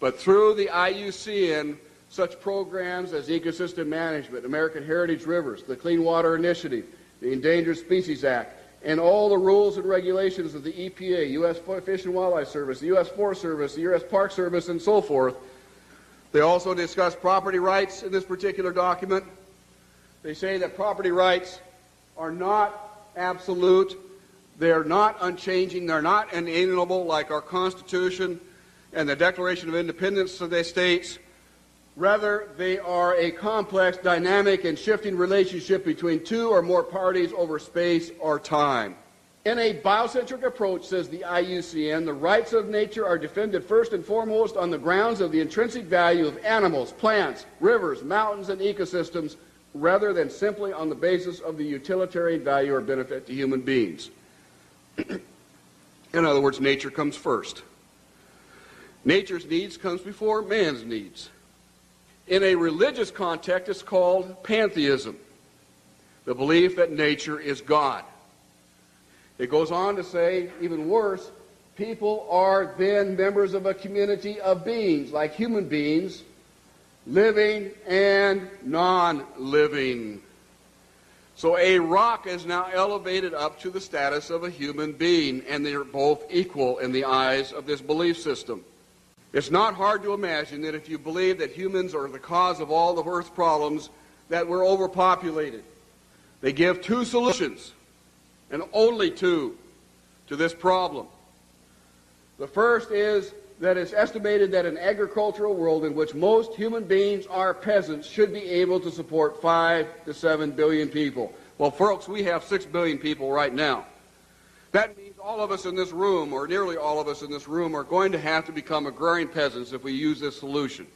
But through the IUCN, such programs as ecosystem management, American Heritage Rivers, the Clean Water Initiative, the Endangered Species Act, and all the rules and regulations of the EPA, U.S. Fish and Wildlife Service, the U.S. Forest Service, the U.S. Park Service, and so forth. They also discuss property rights in this particular document. They say that property rights are not absolute, they're not unchanging, they're not inalienable like our Constitution and the Declaration of Independence of the states. Rather, they are a complex, dynamic, and shifting relationship between two or more parties over space or time. In a biocentric approach, says the IUCN, the rights of nature are defended first and foremost on the grounds of the intrinsic value of animals, plants, rivers, mountains, and ecosystems, rather than simply on the basis of the utilitarian value or benefit to human beings. In other words, nature comes first. Nature's needs comes before man's needs. In a religious context, it's called pantheism, the belief that nature is God. It goes on to say, even worse, people are then members of a community of beings, like human beings, living and non-living. So a rock is now elevated up to the status of a human being, and they are both equal in the eyes of this belief system. It's not hard to imagine that if you believe that humans are the cause of all the Earth's problems, that we're overpopulated. They give two solutions, and only two, to this problem. The first is that it's estimated that an agricultural world in which most human beings are peasants should be able to support 5 to 7 billion people. Well, folks, we have 6 billion people right now. That means all of us in this room, or nearly all of us in this room, are going to have to become agrarian peasants if we use this solution.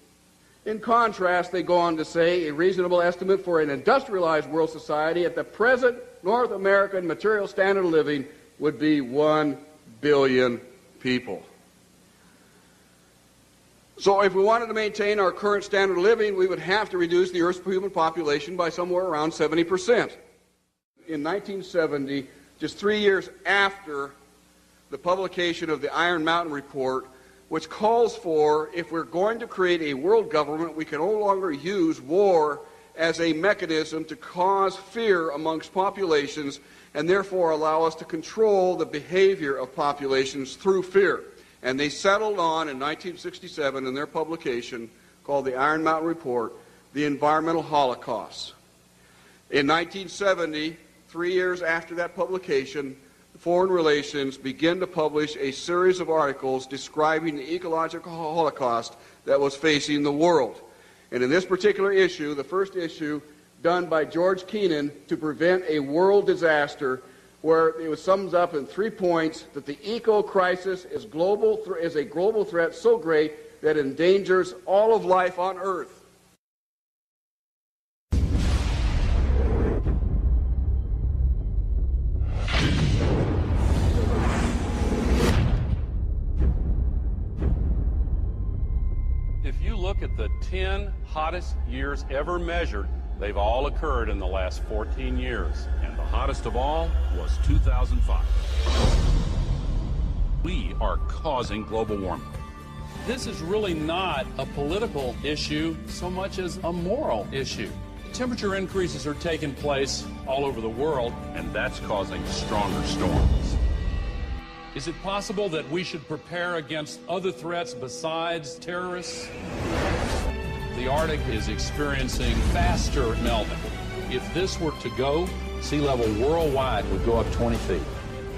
In contrast, they go on to say a reasonable estimate for an industrialized world society at the present North American material standard of living would be 1 billion people. So if we wanted to maintain our current standard of living, we would have to reduce the Earth's human population by somewhere around 70%. In 1970, just 3 years after the publication of the Iron Mountain Report, which calls for, if we're going to create a world government, we can no longer use war as a mechanism to cause fear amongst populations and therefore allow us to control the behavior of populations through fear. And they settled on, in 1967, in their publication called the Iron Mountain Report, the environmental holocaust. In 1970, 3 years after that publication, Foreign Relations began to publish a series of articles describing the ecological holocaust that was facing the world. And in this particular issue, the first issue done by George Kennan to prevent a world disaster, where it sums up in 3 points that the eco-crisis is a global threat so great that it endangers all of life on Earth. If you look at the 10 hottest years ever measured, they've all occurred in the last 14 years. And the hottest of all was 2005. We are causing global warming. This is really not a political issue so much as a moral issue. Temperature increases are taking place all over the world, and that's causing stronger storms. Is it possible that we should prepare against other threats besides terrorists? The Arctic is experiencing faster melting. If this were to go, sea level worldwide would go up 20 feet.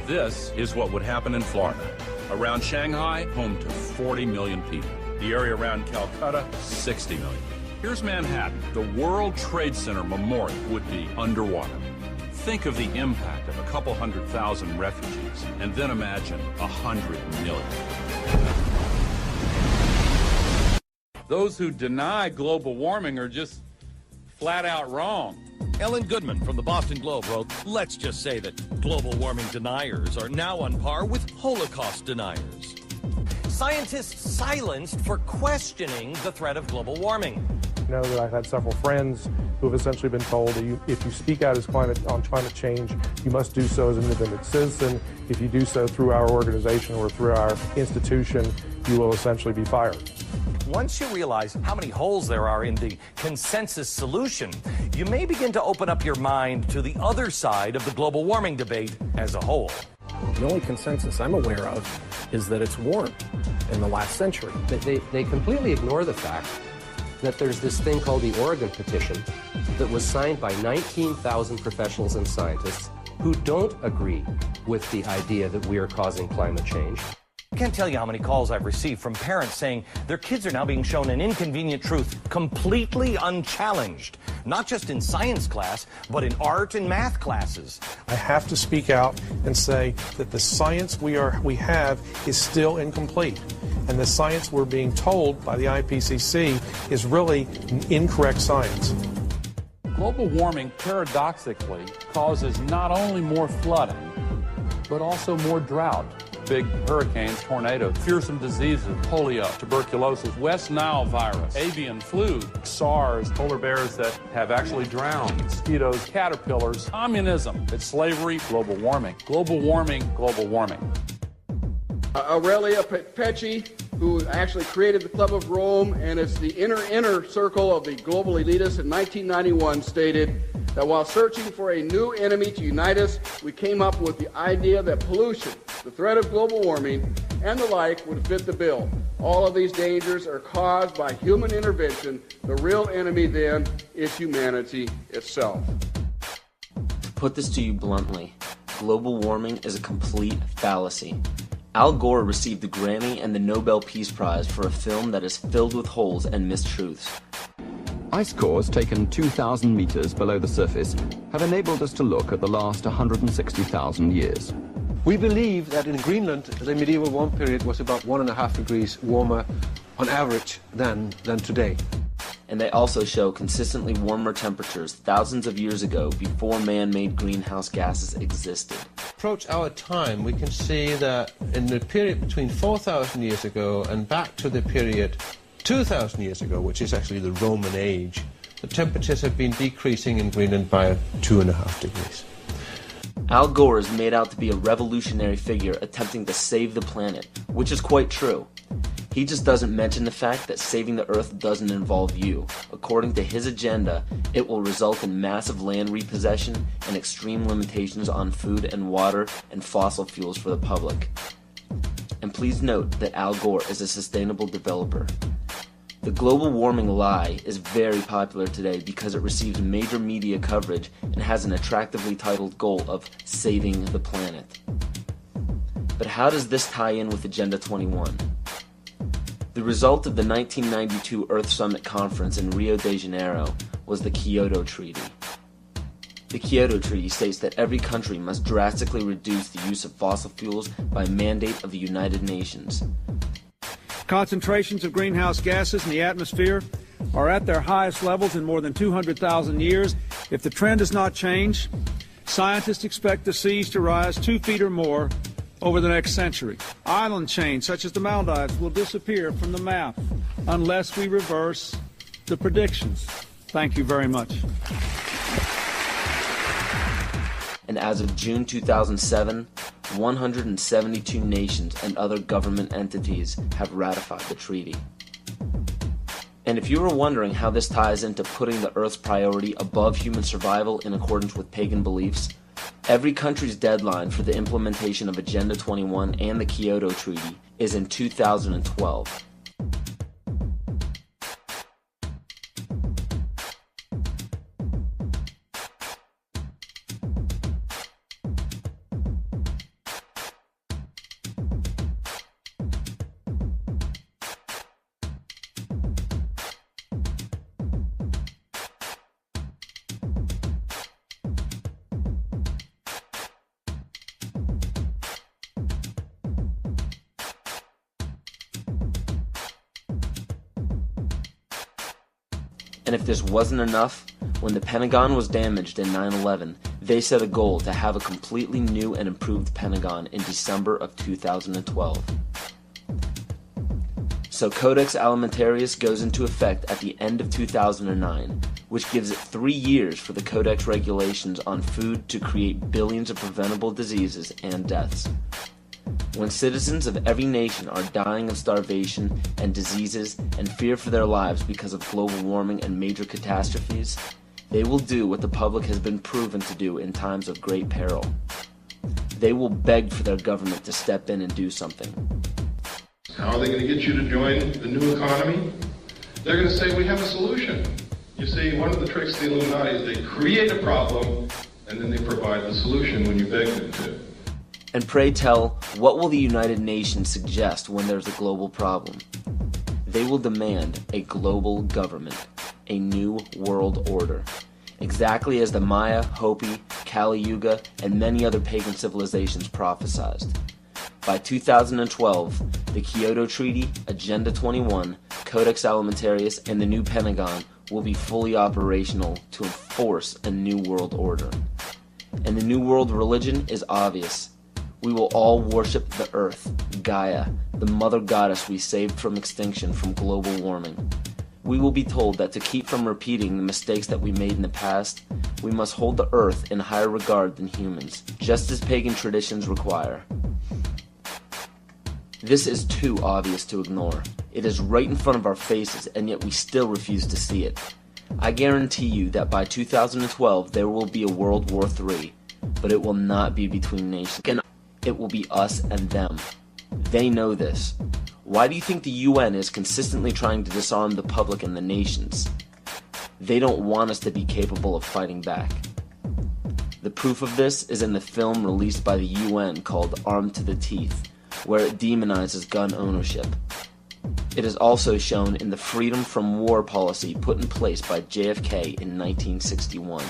This is what would happen in Florida. Around Shanghai, home to 40 million people. The area around Calcutta, 60 million. Here's Manhattan. The World Trade Center Memorial would be underwater. Think of the impact of a couple 100,000 refugees, and then imagine 100 million. Those who deny global warming are just flat out wrong. Ellen Goodman from the Boston Globe wrote, "Let's just say that global warming deniers are now on par with Holocaust deniers." Scientists silenced for questioning the threat of global warming. I know that I've had several friends who have essentially been told that if you speak out on climate change, you must do so as an independent citizen. If you do so through our organization or through our institution, you will essentially be fired. Once you realize how many holes there are in the consensus solution, you may begin to open up your mind to the other side of the global warming debate as a whole. The only consensus I'm aware of is that it's warm in the last century. They completely ignore the fact that there's this thing called the Oregon Petition that was signed by 19,000 professionals and scientists who don't agree with the idea that we are causing climate change. I can't tell you how many calls I've received from parents saying their kids are now being shown an inconvenient truth completely unchallenged, not just in science class, but in art and math classes. I have to speak out and say that the science we have is still incomplete. And the science we're being told by the IPCC is really incorrect science. Global warming, paradoxically, causes not only more flooding, but also more drought. Big hurricanes, tornadoes, fearsome diseases, polio, tuberculosis, West Nile virus, avian flu, SARS, polar bears that have actually drowned, mosquitoes, caterpillars, communism, it's slavery, global warming, global warming, global warming. Aurelia Pecci, who actually created the Club of Rome and is the inner circle of the global elitists in 1991, stated that while searching for a new enemy to unite us, we came up with the idea that pollution, the threat of global warming, and the like would fit the bill. All of these dangers are caused by human intervention. The real enemy then is humanity itself. To put this to you bluntly, global warming is a complete fallacy. Al Gore received the Grammy and the Nobel Peace Prize for a film that is filled with holes and mistruths. Ice cores taken 2,000 meters below the surface have enabled us to look at the last 160,000 years. We believe that in Greenland, the medieval warm period was about 1.5 degrees warmer on average than today. And they also show consistently warmer temperatures thousands of years ago before man-made greenhouse gases existed. Approach our time, we can see that in the period between 4,000 years ago and back to the period 2,000 years ago, which is actually the Roman age, the temperatures have been decreasing in Greenland by 2.5 degrees. Al Gore is made out to be a revolutionary figure attempting to save the planet, which is quite true. He just doesn't mention the fact that saving the Earth doesn't involve you. According to his agenda, it will result in massive land repossession and extreme limitations on food and water and fossil fuels for the public. And please note that Al Gore is a sustainable developer. The global warming lie is very popular today because it receives major media coverage and has an attractively titled goal of saving the planet. But how does this tie in with Agenda 21? The result of the 1992 Earth Summit Conference in Rio de Janeiro was the Kyoto Treaty. The Kyoto Treaty states that every country must drastically reduce the use of fossil fuels by mandate of the United Nations. Concentrations of greenhouse gases in the atmosphere are at their highest levels in more than 200,000 years. If the trend does not change, scientists expect the seas to rise 2 feet or more over the next century. Island chains such as the Maldives will disappear from the map unless we reverse the predictions. Thank you very much. And as of June 2007, 172 nations and other government entities have ratified the treaty. And if you were wondering how this ties into putting the Earth's priority above human survival in accordance with pagan beliefs, every country's deadline for the implementation of Agenda 21 and the Kyoto Treaty is in 2012. And if this wasn't enough, when the Pentagon was damaged in 9/11, they set a goal to have a completely new and improved Pentagon in December of 2012. So Codex Alimentarius goes into effect at the end of 2009, which gives it 3 years for the Codex regulations on food to create billions of preventable diseases and deaths. When citizens of every nation are dying of starvation and diseases and fear for their lives because of global warming and major catastrophes, they will do what the public has been proven to do in times of great peril. They will beg for their government to step in and do something. How are they going to get you to join the new economy? They're going to say, we have a solution. You see, one of the tricks of the Illuminati is they create a problem and then they provide the solution when you beg them to. And pray tell, what will the United Nations suggest when there's a global problem? They will demand a global government, a new world order, exactly as the Maya, Hopi, Kali Yuga, and many other pagan civilizations prophesized. By 2012, the Kyoto Treaty, Agenda 21, Codex Alimentarius, and the new Pentagon will be fully operational to enforce a new world order. And the new world religion is obvious. We will all worship the earth, Gaia, the mother goddess we saved from extinction from global warming. We will be told that to keep from repeating the mistakes that we made in the past, we must hold the earth in higher regard than humans, just as pagan traditions require. This is too obvious to ignore. It is right in front of our faces, and yet we still refuse to see it. I guarantee you that by 2012 there will be a World War III, but it will not be between nations. It will be us and them. They know this. Why do you think the UN is consistently trying to disarm the public and the nations? They don't want us to be capable of fighting back. The proof of this is in the film released by the UN called Armed to the Teeth, where it demonizes gun ownership. It is also shown in the Freedom from War policy put in place by JFK in 1961.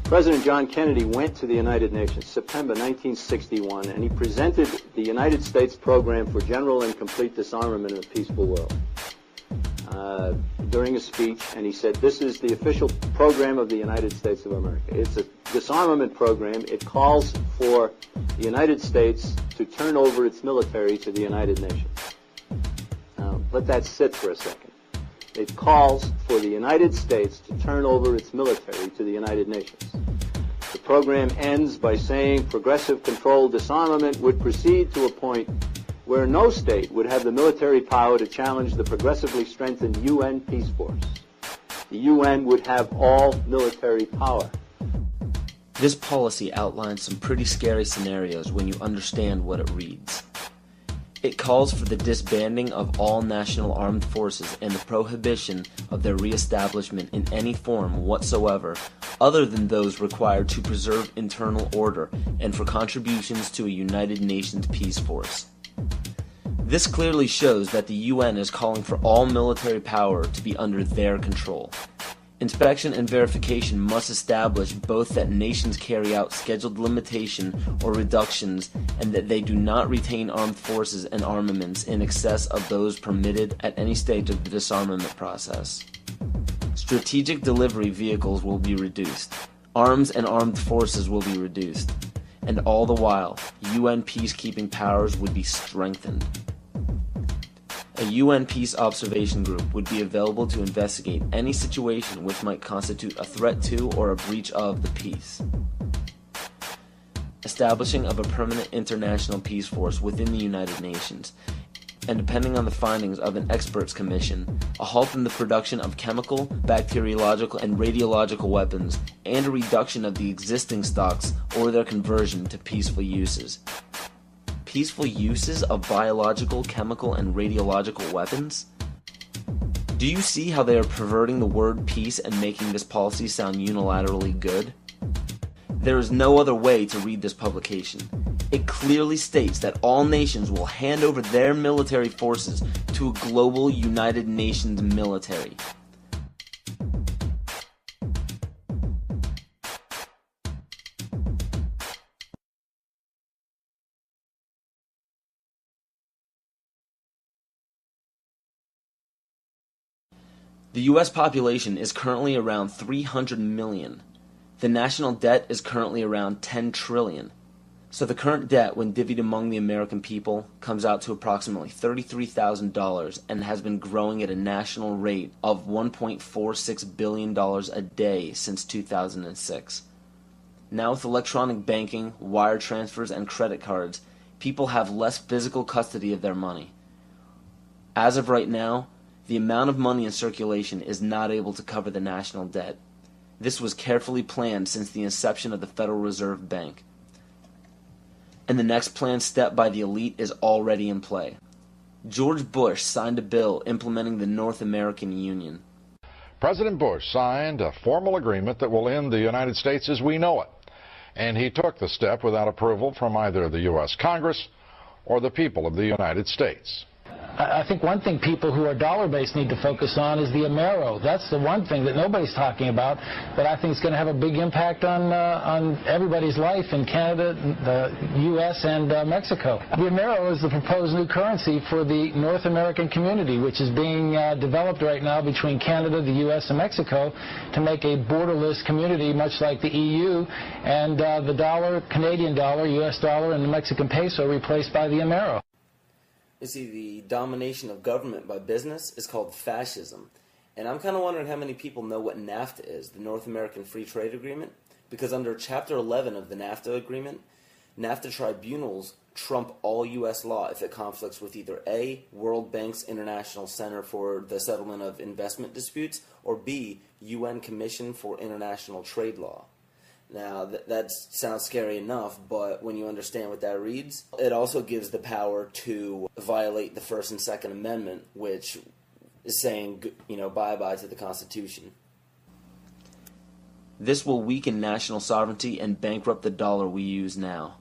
President John Kennedy went to the United Nations, September 1961, and he presented the United States program for general and complete disarmament in a peaceful world during a speech, and he said, this is the official program of the United States of America. It's a disarmament program. It calls for the United States to turn over its military to the United Nations. Now, let that sit for a second. It calls for the United States to turn over its military to the United Nations. The program ends by saying progressive controlled disarmament would proceed to a point where no state would have the military power to challenge the progressively strengthened UN peace force. The UN would have all military power. This policy outlines some pretty scary scenarios when you understand what it reads. It calls for the disbanding of all national armed forces and the prohibition of their reestablishment in any form whatsoever other than those required to preserve internal order and for contributions to a United Nations peace force. This clearly shows that the UN is calling for all military power to be under their control. Inspection and verification must establish both that nations carry out scheduled limitation or reductions and that they do not retain armed forces and armaments in excess of those permitted at any stage of the disarmament process. Strategic delivery vehicles will be reduced. Arms and armed forces will be reduced. And all the while, UN peacekeeping powers would be strengthened. A UN Peace Observation Group would be available to investigate any situation which might constitute a threat to or a breach of the peace. Establishing of a permanent international peace force within the United Nations, and depending on the findings of an experts commission, a halt in the production of chemical, bacteriological, and radiological weapons, and a reduction of the existing stocks or their conversion to peaceful uses. Peaceful uses of biological, chemical, and radiological weapons? Do you see how they are perverting the word peace and making this policy sound unilaterally good? There is no other way to read this publication. It clearly states that all nations will hand over their military forces to a global United Nations military. The U.S. population is currently around 300 million. The national debt is currently around 10 trillion. So the current debt, when divvied among the American people, comes out to approximately $33,000 and has been growing at a national rate of $1.46 billion a day since 2006. Now with electronic banking, wire transfers, and credit cards, people have less physical custody of their money. As of right now, the amount of money in circulation is not able to cover the national debt. This was carefully planned since the inception of the Federal Reserve Bank. And the next planned step by the elite is already in play. George Bush signed a bill implementing the North American Union. President Bush signed a formal agreement that will end the United States as we know it. And he took the step without approval from either the U.S. Congress or the people of the United States. I think one thing people who are dollar-based need to focus on is the Amero. That's the one thing that nobody's talking about, but I think it's going to have a big impact on everybody's life in Canada, the U.S., and Mexico. The Amero is the proposed new currency for the North American community, which is being developed right now between Canada, the U.S., and Mexico to make a borderless community, much like the EU, and the dollar, Canadian dollar, U.S. dollar, and the Mexican peso replaced by the Amero. You see, the domination of government by business is called fascism. And I'm kind of wondering how many people know what NAFTA is, the North American Free Trade Agreement. Because under Chapter 11 of the NAFTA agreement, NAFTA tribunals trump all U.S. law if it conflicts with either A, World Bank's International Center for the Settlement of Investment Disputes, or B, UN Commission for International Trade Law. Now, that sounds scary enough, but when you understand what that reads, it also gives the power to violate the First and Second Amendment, which is saying, bye-bye to the Constitution. This will weaken national sovereignty and bankrupt the dollar we use now.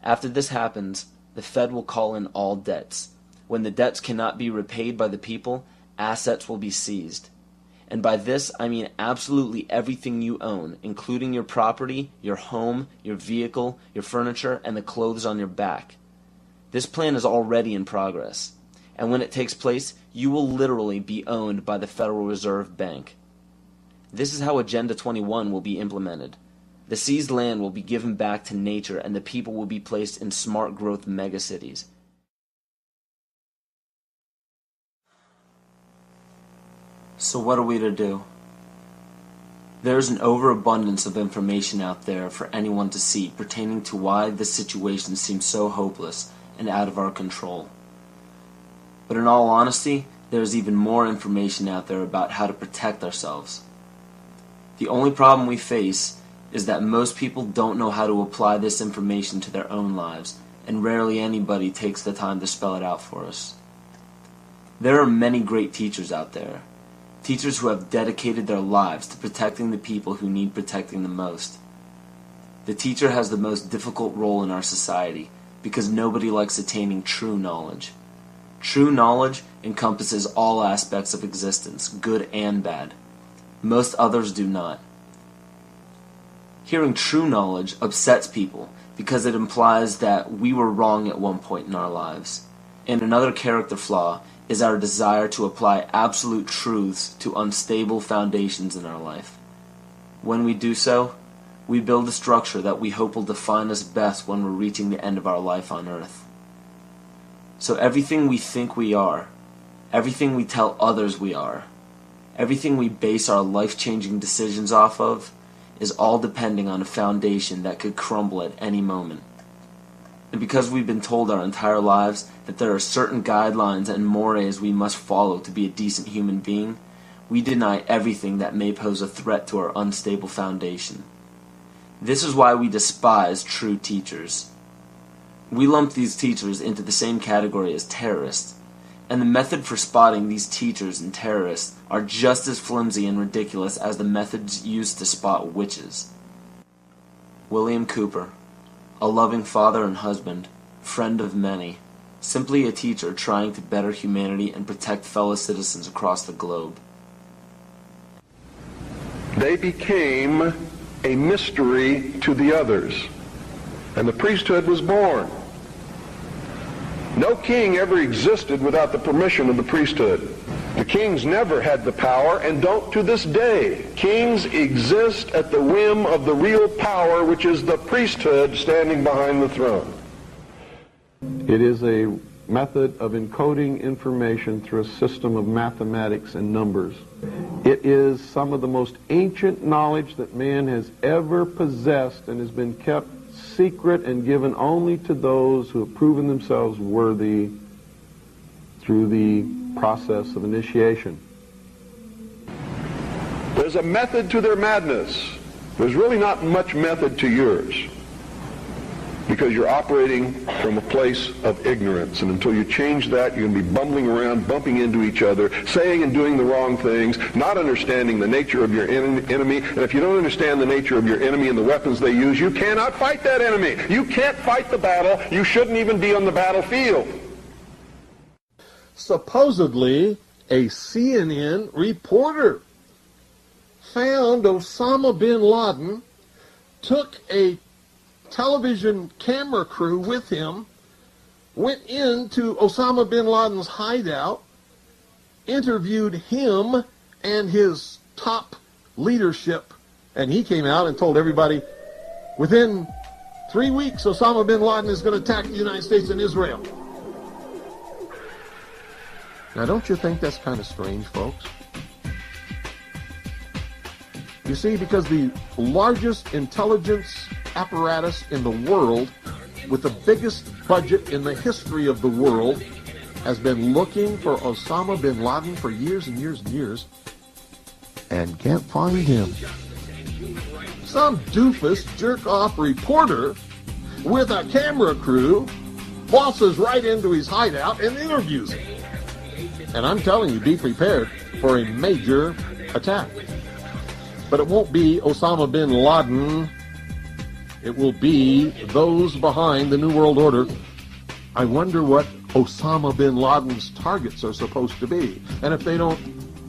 After this happens, the Fed will call in all debts. When the debts cannot be repaid by the people, assets will be seized. And by this, I mean absolutely everything you own, including your property, your home, your vehicle, your furniture, and the clothes on your back. This plan is already in progress. And when it takes place, you will literally be owned by the Federal Reserve Bank. This is how Agenda 21 will be implemented. The seized land will be given back to nature, and the people will be placed in smart growth megacities. So what are we to do? There is an overabundance of information out there for anyone to see pertaining to why this situation seems so hopeless and out of our control. But in all honesty, there is even more information out there about how to protect ourselves. The only problem we face is that most people don't know how to apply this information to their own lives, and rarely anybody takes the time to spell it out for us. There are many great teachers out there. Teachers who have dedicated their lives to protecting the people who need protecting the most. The teacher has the most difficult role in our society because nobody likes attaining true knowledge. True knowledge encompasses all aspects of existence, good and bad. Most others do not. Hearing true knowledge upsets people because it implies that we were wrong at one point in our lives. And another character flaw is our desire to apply absolute truths to unstable foundations in our life. When we do so, we build a structure that we hope will define us best when we're reaching the end of our life on earth. So everything we think we are, everything we tell others we are, everything we base our life-changing decisions off of, is all depending on a foundation that could crumble at any moment. And because we've been told our entire lives that there are certain guidelines and mores we must follow to be a decent human being, we deny everything that may pose a threat to our unstable foundation. This is why we despise true teachers. We lump these teachers into the same category as terrorists, and the method for spotting these teachers and terrorists are just as flimsy and ridiculous as the methods used to spot witches. William Cooper, a loving father and husband, friend of many, simply a teacher trying to better humanity and protect fellow citizens across the globe. They became a mystery to the others, and the priesthood was born. No king ever existed without the permission of the priesthood. The kings never had the power and don't to this day. Kings exist at the whim of the real power, which is the priesthood standing behind the throne. It is a method of encoding information through a system of mathematics and numbers. It is some of the most ancient knowledge that man has ever possessed and has been kept secret and given only to those who have proven themselves worthy through the process of initiation. There's a method to their madness. There's really not much method to yours, because you're operating from a place of ignorance, and until you change that, you're going to be bumbling around, bumping into each other, saying and doing the wrong things, not understanding the nature of your enemy. And if you don't understand the nature of your enemy and the weapons they use, you cannot fight that enemy. You can't fight the battle. You shouldn't even be on the battlefield. Supposedly, a CNN reporter found Osama bin Laden, took a television camera crew with him, went into Osama bin Laden's hideout, interviewed him and his top leadership, and he came out and told everybody, within 3 weeks, Osama bin Laden is going to attack the United States and Israel. Now, don't you think that's kind of strange, folks? You see, because the largest intelligence apparatus in the world, with the biggest budget in the history of the world, has been looking for Osama bin Laden for years and years and years, and can't find him. Some doofus jerk-off reporter with a camera crew bosses right into his hideout and interviews him. And I'm telling you, be prepared for a major attack. But it won't be Osama bin Laden. It will be those behind the New World Order. I wonder what Osama bin Laden's targets are supposed to be. And if they don't,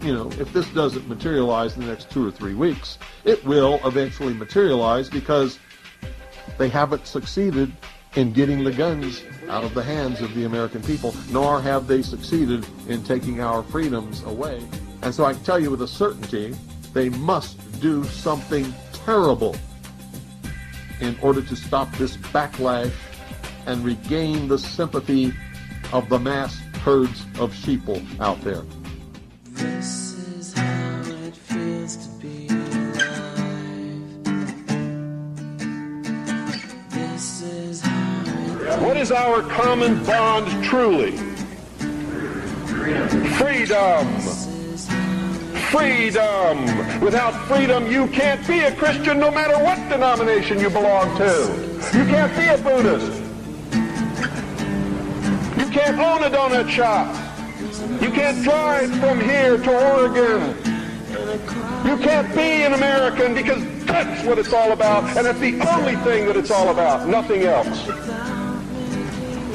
if this doesn't materialize in the next 2 or 3 weeks, it will eventually materialize, because they haven't succeeded in getting the guns out of the hands of the American people, nor have they succeeded in taking our freedoms away. And so I can tell you with a certainty, they must do something terrible in order to stop this backlash and regain the sympathy of the mass herds of sheeple out there. This is how it feels to be alive. This is how it... What is our common bond truly? Freedom. Freedom. Without freedom, you can't be a Christian no matter what denomination you belong to. You can't be a Buddhist. You can't own a donut shop. You can't drive from here to Oregon. You can't be an American, because that's what it's all about, and it's the only thing that it's all about. Nothing else.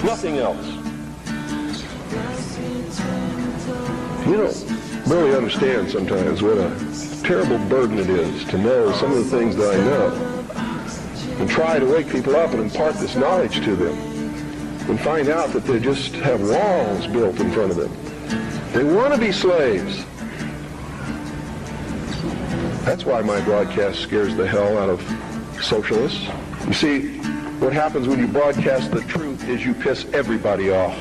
Nothing else. You don't really understand sometimes what a terrible burden it is to know some of the things that I know and try to wake people up and impart this knowledge to them and find out that they just have walls built in front of them. They want to be slaves. That's why my broadcast scares the hell out of socialists. You see, what happens when you broadcast the truth is you piss everybody off.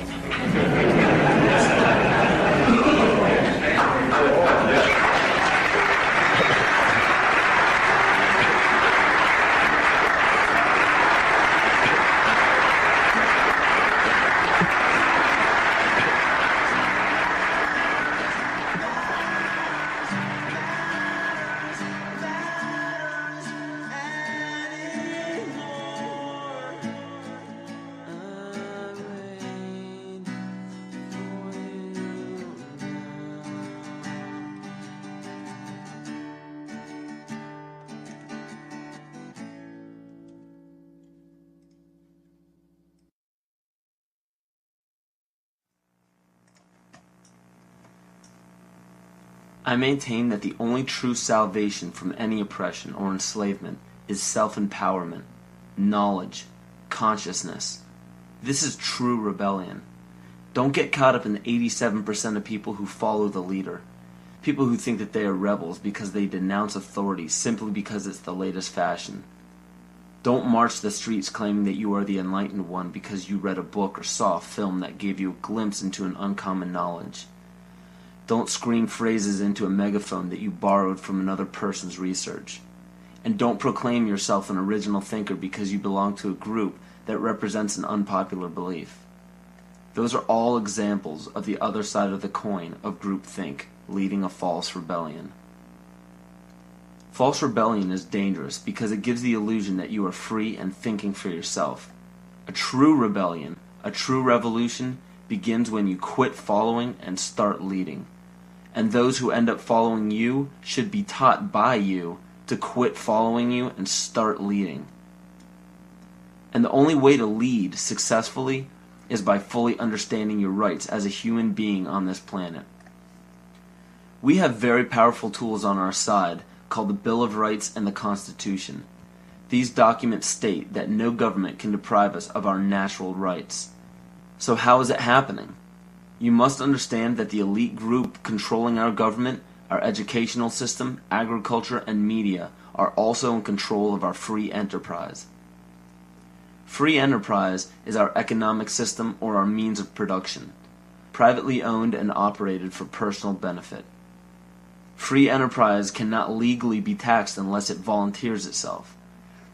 I maintain that the only true salvation from any oppression or enslavement is self-empowerment, knowledge, consciousness. This is true rebellion. Don't get caught up in the 87% of people who follow the leader. People who think that they are rebels because they denounce authority simply because it's the latest fashion. Don't march the streets claiming that you are the enlightened one because you read a book or saw a film that gave you a glimpse into an uncommon knowledge. Don't scream phrases into a megaphone that you borrowed from another person's research. And don't proclaim yourself an original thinker because you belong to a group that represents an unpopular belief. Those are all examples of the other side of the coin of groupthink, leading a false rebellion. False rebellion is dangerous because it gives the illusion that you are free and thinking for yourself. A true rebellion, a true revolution, begins when you quit following and start leading. And those who end up following you should be taught by you to quit following you and start leading. And the only way to lead successfully is by fully understanding your rights as a human being on this planet. We have very powerful tools on our side called the Bill of Rights and the Constitution. These documents state that no government can deprive us of our natural rights. So how is it happening? You must understand that the elite group controlling our government, our educational system, agriculture, and media are also in control of our free enterprise. Free enterprise is our economic system or our means of production, privately owned and operated for personal benefit. Free enterprise cannot legally be taxed unless it volunteers itself.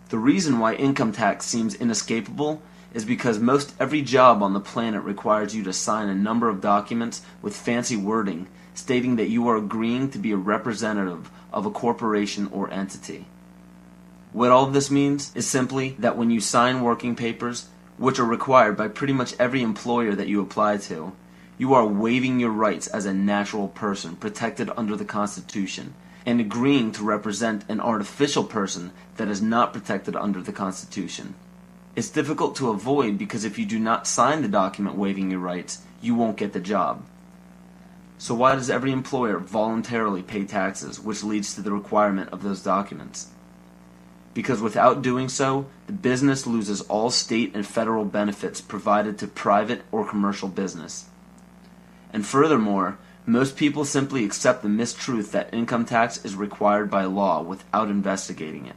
The reason why income tax seems inescapable is because most every job on the planet requires you to sign a number of documents with fancy wording stating that you are agreeing to be a representative of a corporation or entity. What all of this means is simply that when you sign working papers, which are required by pretty much every employer that you apply to, you are waiving your rights as a natural person protected under the Constitution and agreeing to represent an artificial person that is not protected under the Constitution. It's difficult to avoid because if you do not sign the document waiving your rights, you won't get the job. So why does every employer voluntarily pay taxes, which leads to the requirement of those documents? Because without doing so, the business loses all state and federal benefits provided to private or commercial business. And furthermore, most people simply accept the mistruth that income tax is required by law without investigating it.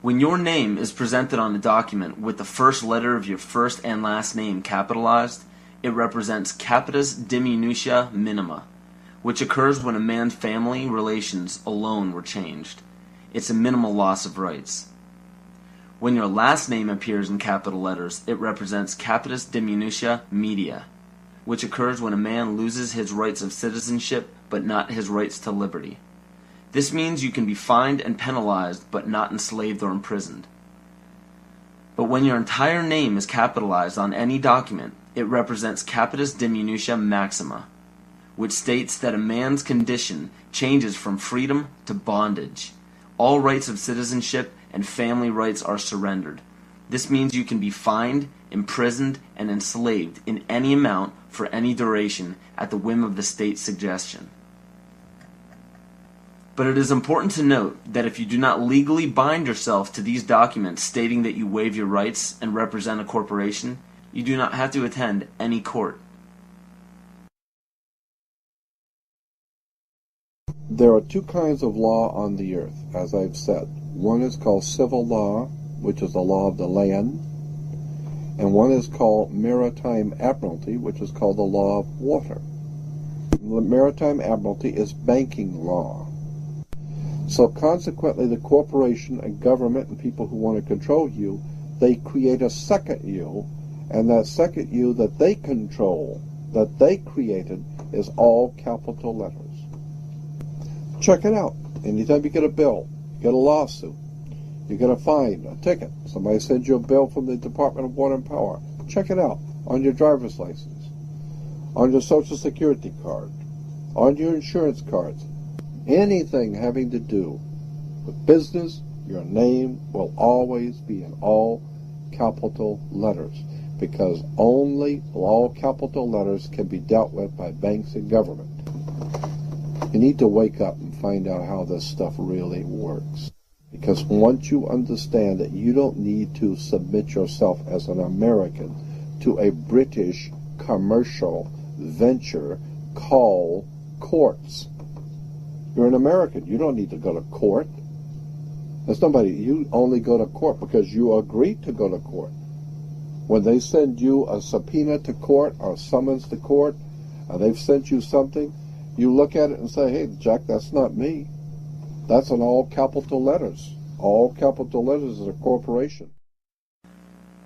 When your name is presented on a document with the first letter of your first and last name capitalized, it represents capitis diminutia minima, which occurs when a man's family relations alone were changed. It's a minimal loss of rights. When your last name appears in capital letters, it represents capitis diminutia media, which occurs when a man loses his rights of citizenship but not his rights to liberty. This means you can be fined and penalized but not enslaved or imprisoned. But when your entire name is capitalized on any document, it represents capitis diminutia maxima, which states that a man's condition changes from freedom to bondage. All rights of citizenship and family rights are surrendered. This means you can be fined, imprisoned, and enslaved in any amount for any duration at the whim of the state's suggestion. But it is important to note that if you do not legally bind yourself to these documents stating that you waive your rights and represent a corporation, you do not have to attend any court. There are two kinds of law on the earth, as I've said. One is called civil law, which is the law of the land, and one is called maritime admiralty, which is called the law of water. The maritime admiralty is banking law. So consequently, the corporation and government and people who want to control you, they create a second you, and that second you that they control, that they created, is all capital letters. Check it out. Anytime you get a bill, you get a lawsuit, you get a fine, a ticket, somebody sends you a bill from the Department of Water and Power, check it out on your driver's license, on your Social Security card, on your insurance cards. Anything having to do with business, your name will always be in all capital letters, because only all capital letters can be dealt with by banks and government. You need to wake up and find out how this stuff really works. Because once you understand that you don't need to submit yourself as an American to a British commercial venture called courts. You're an American. You don't need to go to court. There's nobody. You only go to court because you agreed to go to court. When they send you a subpoena to court or a summons to court, and they've sent you something, you look at it and say, hey, Jack, that's not me. That's in all capital letters. All capital letters is a corporation.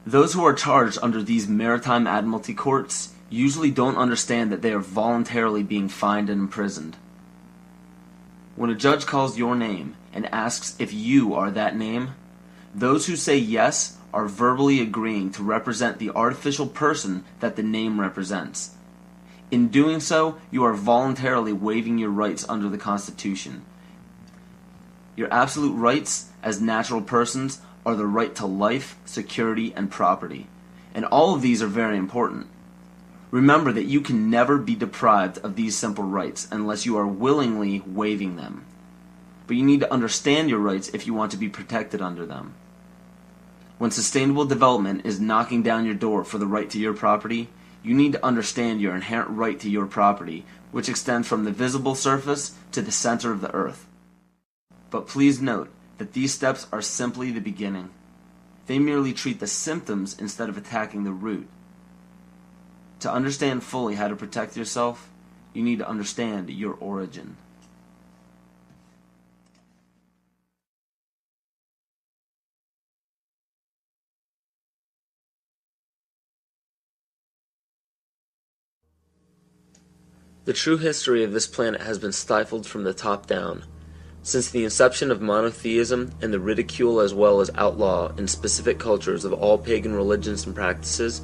Those who are charged under these maritime admiralty courts usually don't understand that they are voluntarily being fined and imprisoned. When a judge calls your name and asks if you are that name, those who say yes are verbally agreeing to represent the artificial person that the name represents. In doing so, you are voluntarily waiving your rights under the Constitution. Your absolute rights as natural persons are the right to life, security, and property. And all of these are very important. Remember that you can never be deprived of these simple rights unless you are willingly waiving them. But you need to understand your rights if you want to be protected under them. When sustainable development is knocking down your door for the right to your property, you need to understand your inherent right to your property, which extends from the visible surface to the center of the earth. But please note that these steps are simply the beginning. They merely treat the symptoms instead of attacking the root. To understand fully how to protect yourself, you need to understand your origin. The true history of this planet has been stifled from the top down. Since the inception of monotheism and the ridicule as well as outlaw in specific cultures of all pagan religions and practices,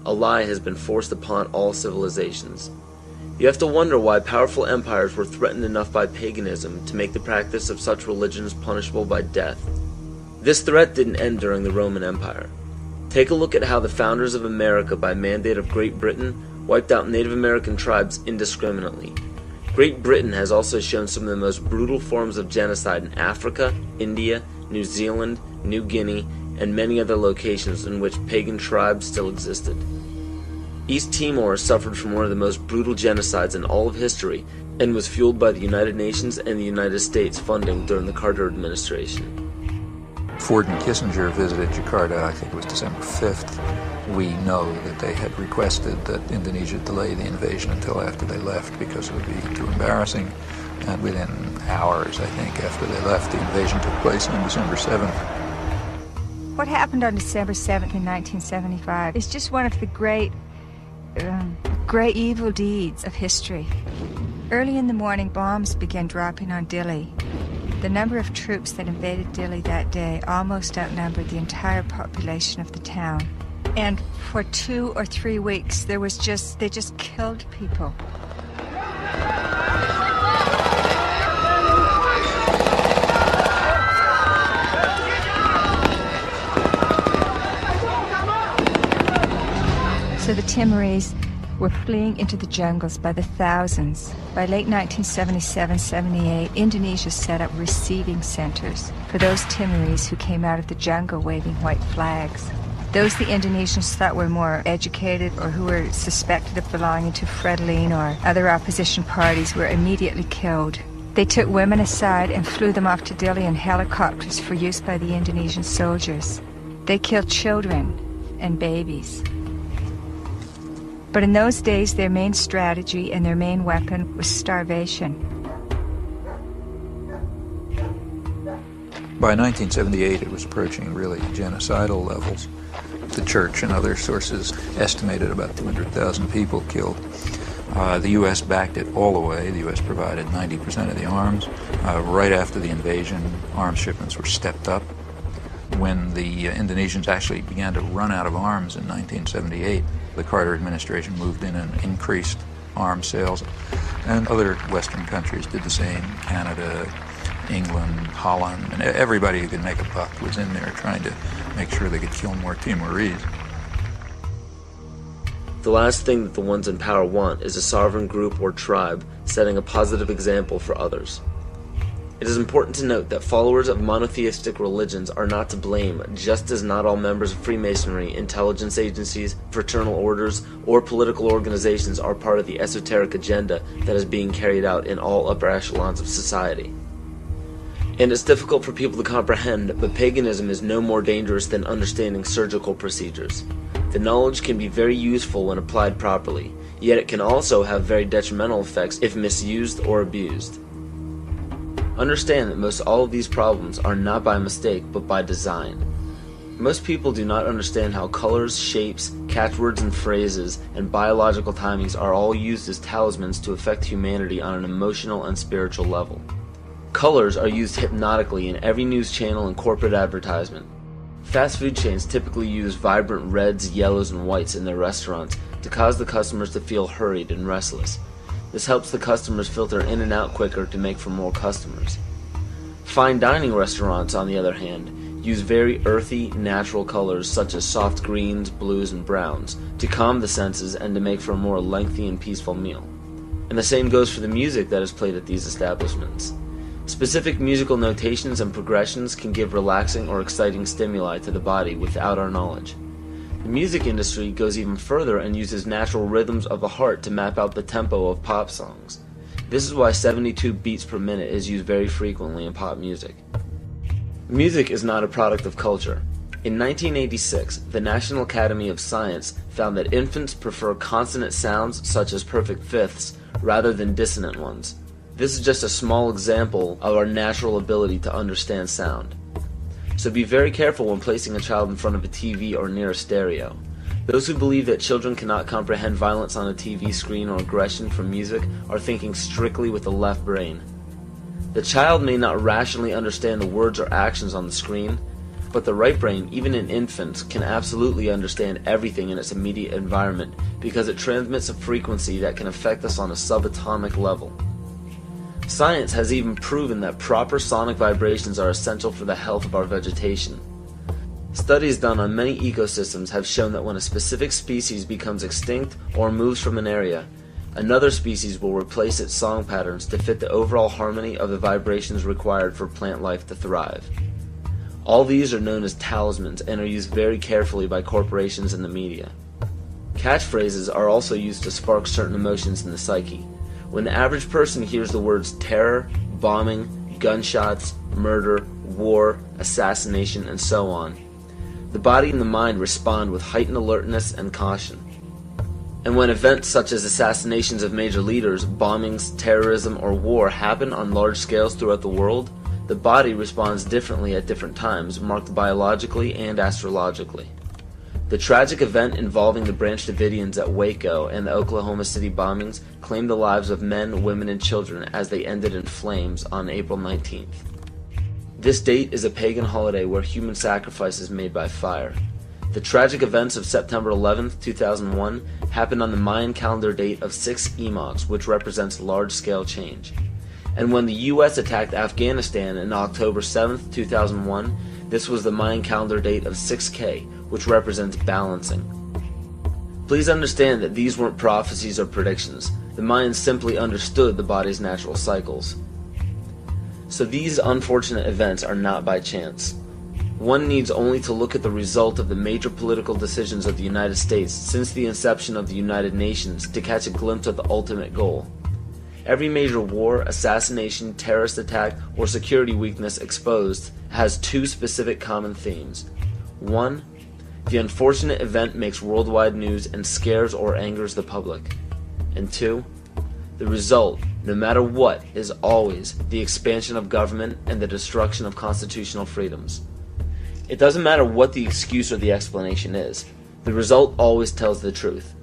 a lie has been forced upon all civilizations. You have to wonder why powerful empires were threatened enough by paganism to make the practice of such religions punishable by death. This threat didn't end during the Roman Empire. Take a look at how the founders of America, by mandate of Great Britain, wiped out Native American tribes indiscriminately. Great Britain has also shown some of the most brutal forms of genocide in Africa, India, New Zealand, New Guinea, and many other locations in which pagan tribes still existed. East Timor suffered from one of the most brutal genocides in all of history and was fueled by the United Nations and the United States funding during the Carter administration. Ford and Kissinger visited Jakarta, I think it was December 5th. We know that they had requested that Indonesia delay the invasion until after they left because it would be too embarrassing. And within hours, I think, after they left, the invasion took place on December 7th. What happened on December 7th in 1975 is just one of the great evil deeds of history. Early in the morning, bombs began dropping on Dili. The number of troops that invaded Dili that day almost outnumbered the entire population of the town. And for 2 or 3 weeks, they just killed people. So the Timorese were fleeing into the jungles by the thousands. By late 1977-78, Indonesia set up receiving centers for those Timorese who came out of the jungle waving white flags. Those the Indonesians thought were more educated or who were suspected of belonging to Frelimo or other opposition parties were immediately killed. They took women aside and flew them off to Dili in helicopters for use by the Indonesian soldiers. They killed children and babies. But in those days, their main strategy and their main weapon was starvation. By 1978, it was approaching really genocidal levels. The church and other sources estimated about 200,000 people killed. The U.S. backed it all the way. The U.S. provided 90% of the arms. Right after the invasion, arms shipments were stepped up. When the Indonesians actually began to run out of arms in 1978, the Carter administration moved in and increased arms sales. And other Western countries did the same. Canada, England, Holland, and everybody who could make a buck was in there trying to make sure they could kill more Timorese. The last thing that the ones in power want is a sovereign group or tribe setting a positive example for others. It is important to note that followers of monotheistic religions are not to blame, just as not all members of Freemasonry, intelligence agencies, fraternal orders, or political organizations are part of the esoteric agenda that is being carried out in all upper echelons of society. And it's difficult for people to comprehend, but paganism is no more dangerous than understanding surgical procedures. The knowledge can be very useful when applied properly, yet it can also have very detrimental effects if misused or abused. Understand that most all of these problems are not by mistake, but by design. Most people do not understand how colors, shapes, catchwords and phrases, and biological timings are all used as talismans to affect humanity on an emotional and spiritual level. Colors are used hypnotically in every news channel and corporate advertisement. Fast food chains typically use vibrant reds, yellows, and whites in their restaurants to cause the customers to feel hurried and restless. This helps the customers filter in and out quicker to make for more customers. Fine dining restaurants, on the other hand, use very earthy, natural colors such as soft greens, blues, and browns to calm the senses and to make for a more lengthy and peaceful meal. And the same goes for the music that is played at these establishments. Specific musical notations and progressions can give relaxing or exciting stimuli to the body without our knowledge. The music industry goes even further and uses natural rhythms of the heart to map out the tempo of pop songs. This is why 72 beats per minute is used very frequently in pop music. Music is not a product of culture. In 1986, the National Academy of Science found that infants prefer consonant sounds such as perfect fifths rather than dissonant ones. This is just a small example of our natural ability to understand sound. So be very careful when placing a child in front of a TV or near a stereo. Those who believe that children cannot comprehend violence on a TV screen or aggression from music are thinking strictly with the left brain. The child may not rationally understand the words or actions on the screen, but the right brain, even in infants, can absolutely understand everything in its immediate environment because it transmits a frequency that can affect us on a subatomic level. Science has even proven that proper sonic vibrations are essential for the health of our vegetation. Studies done on many ecosystems have shown that when a specific species becomes extinct or moves from an area, another species will replace its song patterns to fit the overall harmony of the vibrations required for plant life to thrive. All these are known as talismans and are used very carefully by corporations and the media. Catchphrases are also used to spark certain emotions in the psyche. When the average person hears the words terror, bombing, gunshots, murder, war, assassination, and so on, the body and the mind respond with heightened alertness and caution. And when events such as assassinations of major leaders, bombings, terrorism, or war happen on large scales throughout the world, the body responds differently at different times, marked biologically and astrologically. The tragic event involving the Branch Davidians at Waco and the Oklahoma City bombings claimed the lives of men, women, and children as they ended in flames on April 19th. This date is a pagan holiday where human sacrifice is made by fire. The tragic events of September 11th, 2001 happened on the Mayan calendar date of 6 Emox, which represents large-scale change. And when the U.S. attacked Afghanistan on October 7th, 2001, this was the Mayan calendar date of 6K, which represents balancing. Please understand that these weren't prophecies or predictions. The Mayans simply understood the body's natural cycles. So these unfortunate events are not by chance. One needs only to look at the result of the major political decisions of the United States since the inception of the United Nations to catch a glimpse of the ultimate goal. Every major war, assassination, terrorist attack, or security weakness exposed has two specific common themes. One, the unfortunate event makes worldwide news and scares or angers the public. And two, the result, no matter what, is always the expansion of government and the destruction of constitutional freedoms. It doesn't matter what the excuse or the explanation is. The result always tells the truth.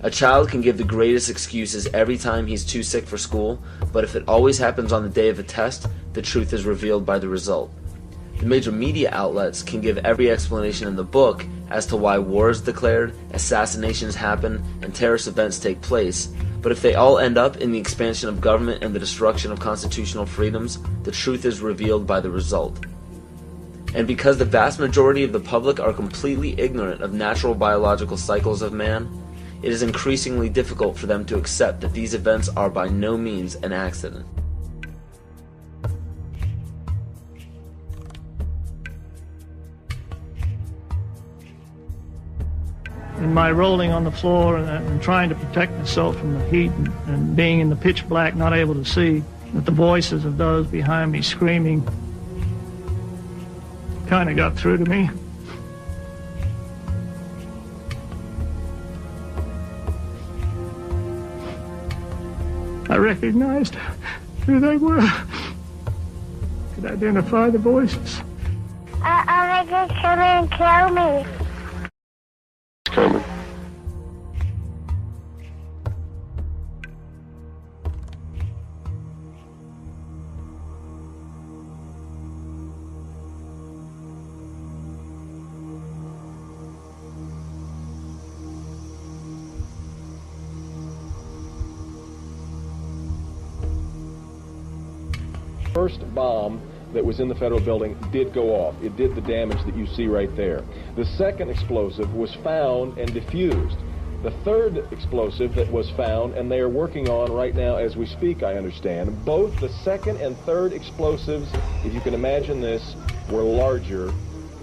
A child can give the greatest excuses every time he's too sick for school, but if it always happens on the day of a test, the truth is revealed by the result. The major media outlets can give every explanation in the book as to why war is declared, assassinations happen, and terrorist events take place, but if they all end up in the expansion of government and the destruction of constitutional freedoms, the truth is revealed by the result. And because the vast majority of the public are completely ignorant of natural biological cycles of man, it is increasingly difficult for them to accept that these events are by no means an accident. In my rolling on the floor and trying to protect myself from the heat and being in the pitch black, not able to see, that the voices of those behind me screaming kind of got through to me. I recognized who they were. Could identify the voices. Are they just coming to kill me? It's coming. First bomb that was in the federal building did go off. It did the damage that you see right there. The second explosive was found and diffused. The third explosive that was found, and they are working on right now as we speak, I understand, both the second and third explosives, if you can imagine this, were larger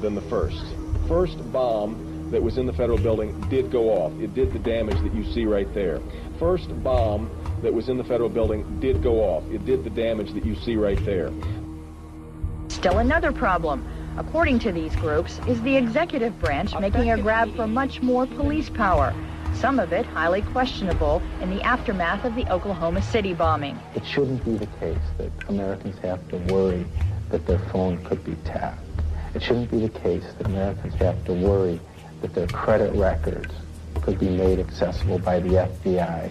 than the first. First bomb that was in the federal building did go off. It did the damage that you see right there. First bomb that was in the federal building did go off. It did the damage that you see right there. Still another problem, according to these groups, is the executive branch making a grab for much more police power, some of it highly questionable in the aftermath of the Oklahoma City bombing. It shouldn't be the case that Americans have to worry that their phone could be tapped. It shouldn't be the case that Americans have to worry that their credit records could be made accessible by the FBI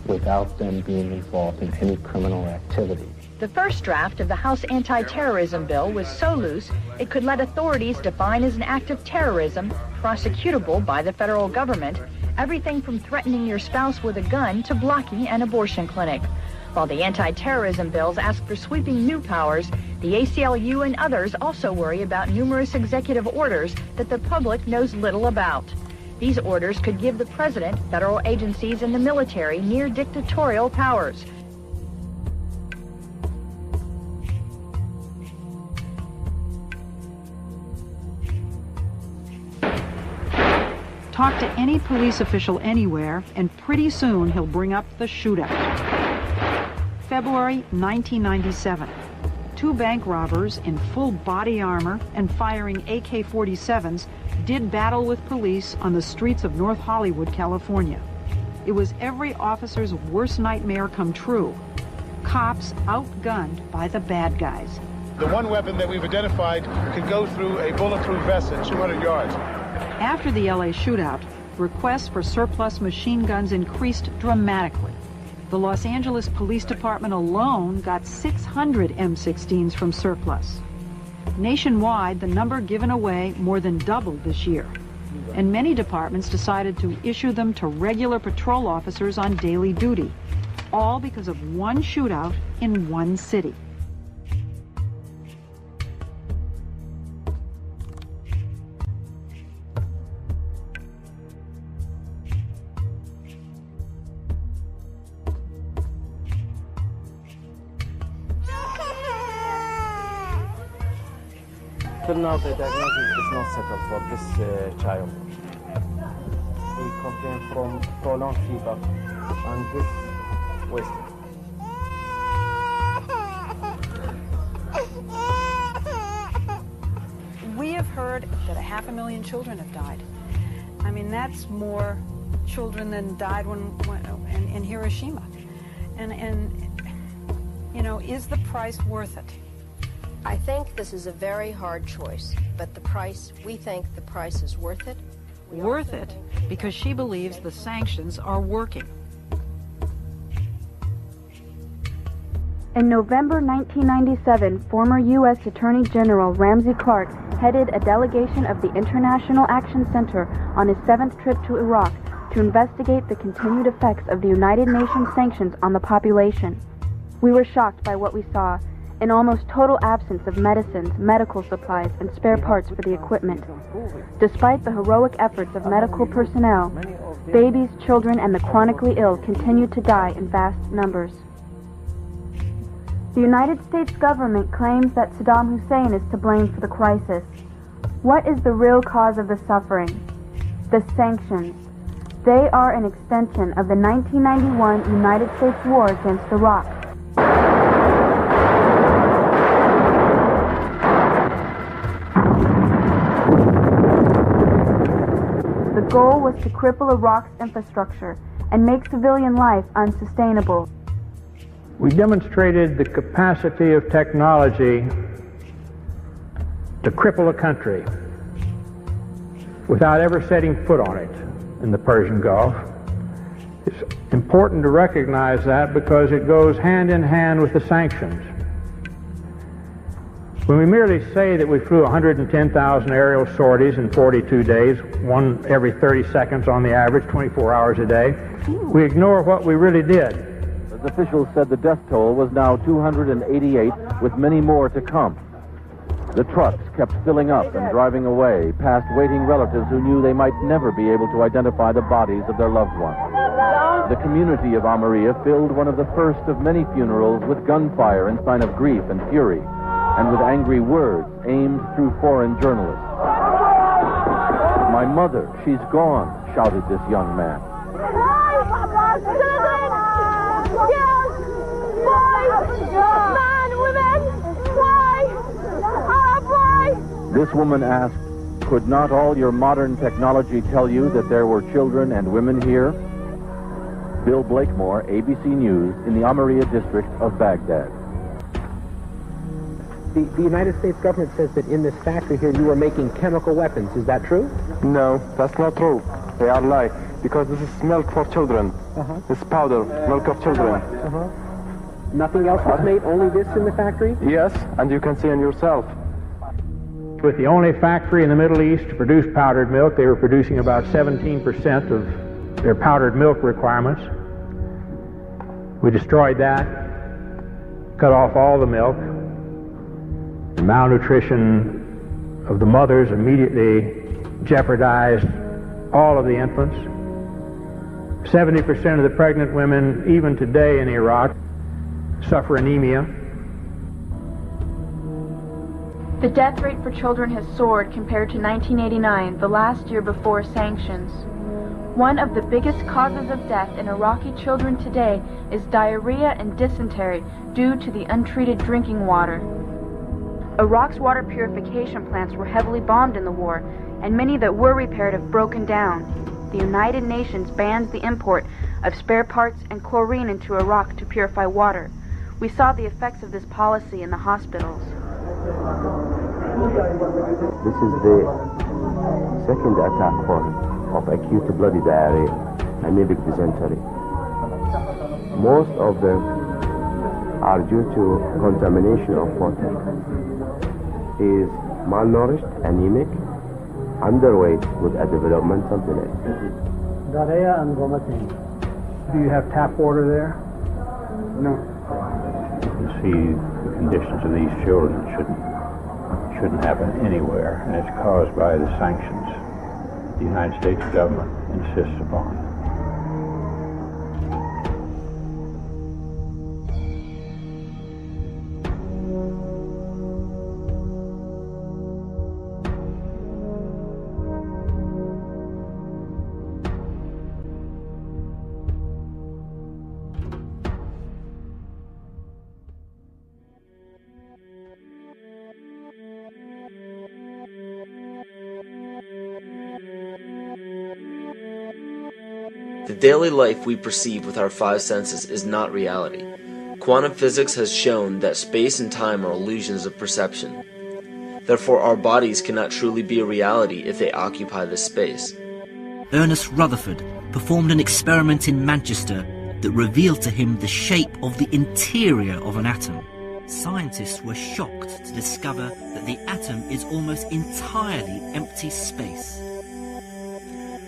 without them being involved in any criminal activity. The first draft of the House anti-terrorism bill was so loose it could let authorities define as an act of terrorism, prosecutable by the federal government, everything from threatening your spouse with a gun to blocking an abortion clinic. While the anti-terrorism bills ask for sweeping new powers, the ACLU and others also worry about numerous executive orders that the public knows little about. These orders could give the president, federal agencies, and the military near dictatorial powers. Talk to any police official anywhere, and pretty soon he'll bring up the shootout. February 1997. Two bank robbers in full body armor and firing AK-47s did battle with police on the streets of North Hollywood, California. It was every officer's worst nightmare come true. Cops outgunned by the bad guys. The one weapon that we've identified could go through a bulletproof vest at 200 yards. After the LA shootout, requests for surplus machine guns increased dramatically. The Los Angeles Police Department alone got 600 M16s from surplus. Nationwide, the number given away more than doubled this year, and many departments decided to issue them to regular patrol officers on daily duty, all because of one shootout in one city. Until now, the diagnosis is not settled for this child. He complained from prolonged fever and this wasted. We have heard that 500,000 children have died. I mean, that's more children than died in Hiroshima. And you know, is the price worth it? I think this is a very hard choice, but we think the price is worth it. Worth it because she believes the sanctions are working. In November 1997, former U.S. Attorney General Ramsey Clark headed a delegation of the International Action Center on his 7th trip to Iraq to investigate the continued effects of the United Nations sanctions on the population. We were shocked by what we saw, an almost total absence of medicines, medical supplies, and spare parts for the equipment. Despite the heroic efforts of medical personnel, babies, children, and the chronically ill continued to die in vast numbers. The United States government claims that Saddam Hussein is to blame for the crisis. What is the real cause of the suffering? The sanctions. They are an extension of the 1991 United States war against Iraq. The goal was to cripple Iraq's infrastructure and make civilian life unsustainable. We demonstrated the capacity of technology to cripple a country without ever setting foot on it in the Persian Gulf. It's important to recognize that because it goes hand in hand with the sanctions. When we merely say that we flew 110,000 aerial sorties in 42 days, one every 30 seconds on the average, 24 hours a day, we ignore what we really did. Officials said the death toll was now 288, with many more to come. The trucks kept filling up and driving away, past waiting relatives who knew they might never be able to identify the bodies of their loved ones. The community of Almeria filled one of the first of many funerals with gunfire in sign of grief and fury, and with angry words aimed through foreign journalists. "My mother, she's gone," shouted this young man. This woman asked, "Could not all your modern technology tell you that there were children and women here?" Bill Blakemore, ABC News, in the Almeria district of Baghdad. The United States government says that in this factory here you are making chemical weapons. Is that true? No, that's not true. They are lying. Because this is milk for children. It's powder, milk of children. Nothing else was made, only this in the factory? Yes, and you can see it yourself. With the only factory in the Middle East to produce powdered milk, they were producing about 17% of their powdered milk requirements. We destroyed that, cut off all the milk. The malnutrition of the mothers immediately jeopardized all of the infants. 70% of the pregnant women, even today in Iraq, suffer anemia. The death rate for children has soared compared to 1989, the last year before sanctions. One of the biggest causes of death in Iraqi children today is diarrhea and dysentery due to the untreated drinking water. Iraq's water purification plants were heavily bombed in the war, and many that were repaired have broken down. The United Nations bans the import of spare parts and chlorine into Iraq to purify water. We saw the effects of this policy in the hospitals. This is the second attack form of acute bloody diarrhea, anemic dysentery. Most of them are due to contamination of water. He is malnourished, anemic, underweight with a developmental delay. Diarrhea and vomiting. Do you have tap water there? No. You see, the conditions of these children shouldn't happen anywhere, and it's caused by the sanctions the United States government insists upon. The daily life we perceive with our five senses is not reality. Quantum physics has shown that space and time are illusions of perception. Therefore, our bodies cannot truly be a reality if they occupy this space. Ernest Rutherford performed an experiment in Manchester that revealed to him the shape of the interior of an atom. Scientists were shocked to discover that the atom is almost entirely empty space.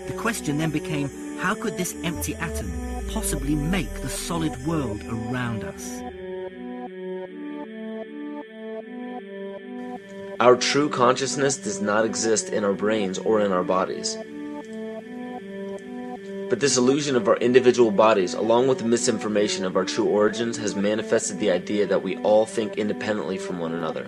The question then became, how could this empty atom possibly make the solid world around us? Our true consciousness does not exist in our brains or in our bodies. But this illusion of our individual bodies, along with the misinformation of our true origins, has manifested the idea that we all think independently from one another.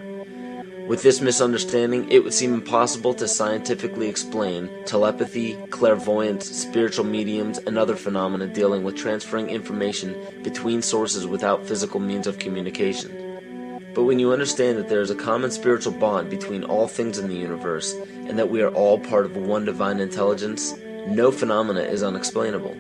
With this misunderstanding, it would seem impossible to scientifically explain telepathy, clairvoyance, spiritual mediums, and other phenomena dealing with transferring information between sources without physical means of communication. But when you understand that there is a common spiritual bond between all things in the universe, and that we are all part of one divine intelligence, no phenomena is unexplainable.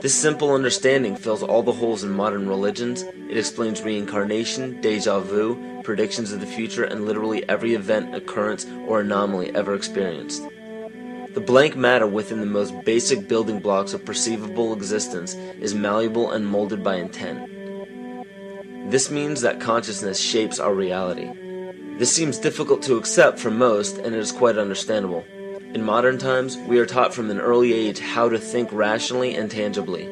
This simple understanding fills all the holes in modern religions. It explains reincarnation, déjà vu, predictions of the future, and literally every event, occurrence, or anomaly ever experienced. The blank matter within the most basic building blocks of perceivable existence is malleable and molded by intent. This means that consciousness shapes our reality. This seems difficult to accept for most, and it is quite understandable. In modern times, we are taught from an early age how to think rationally and tangibly.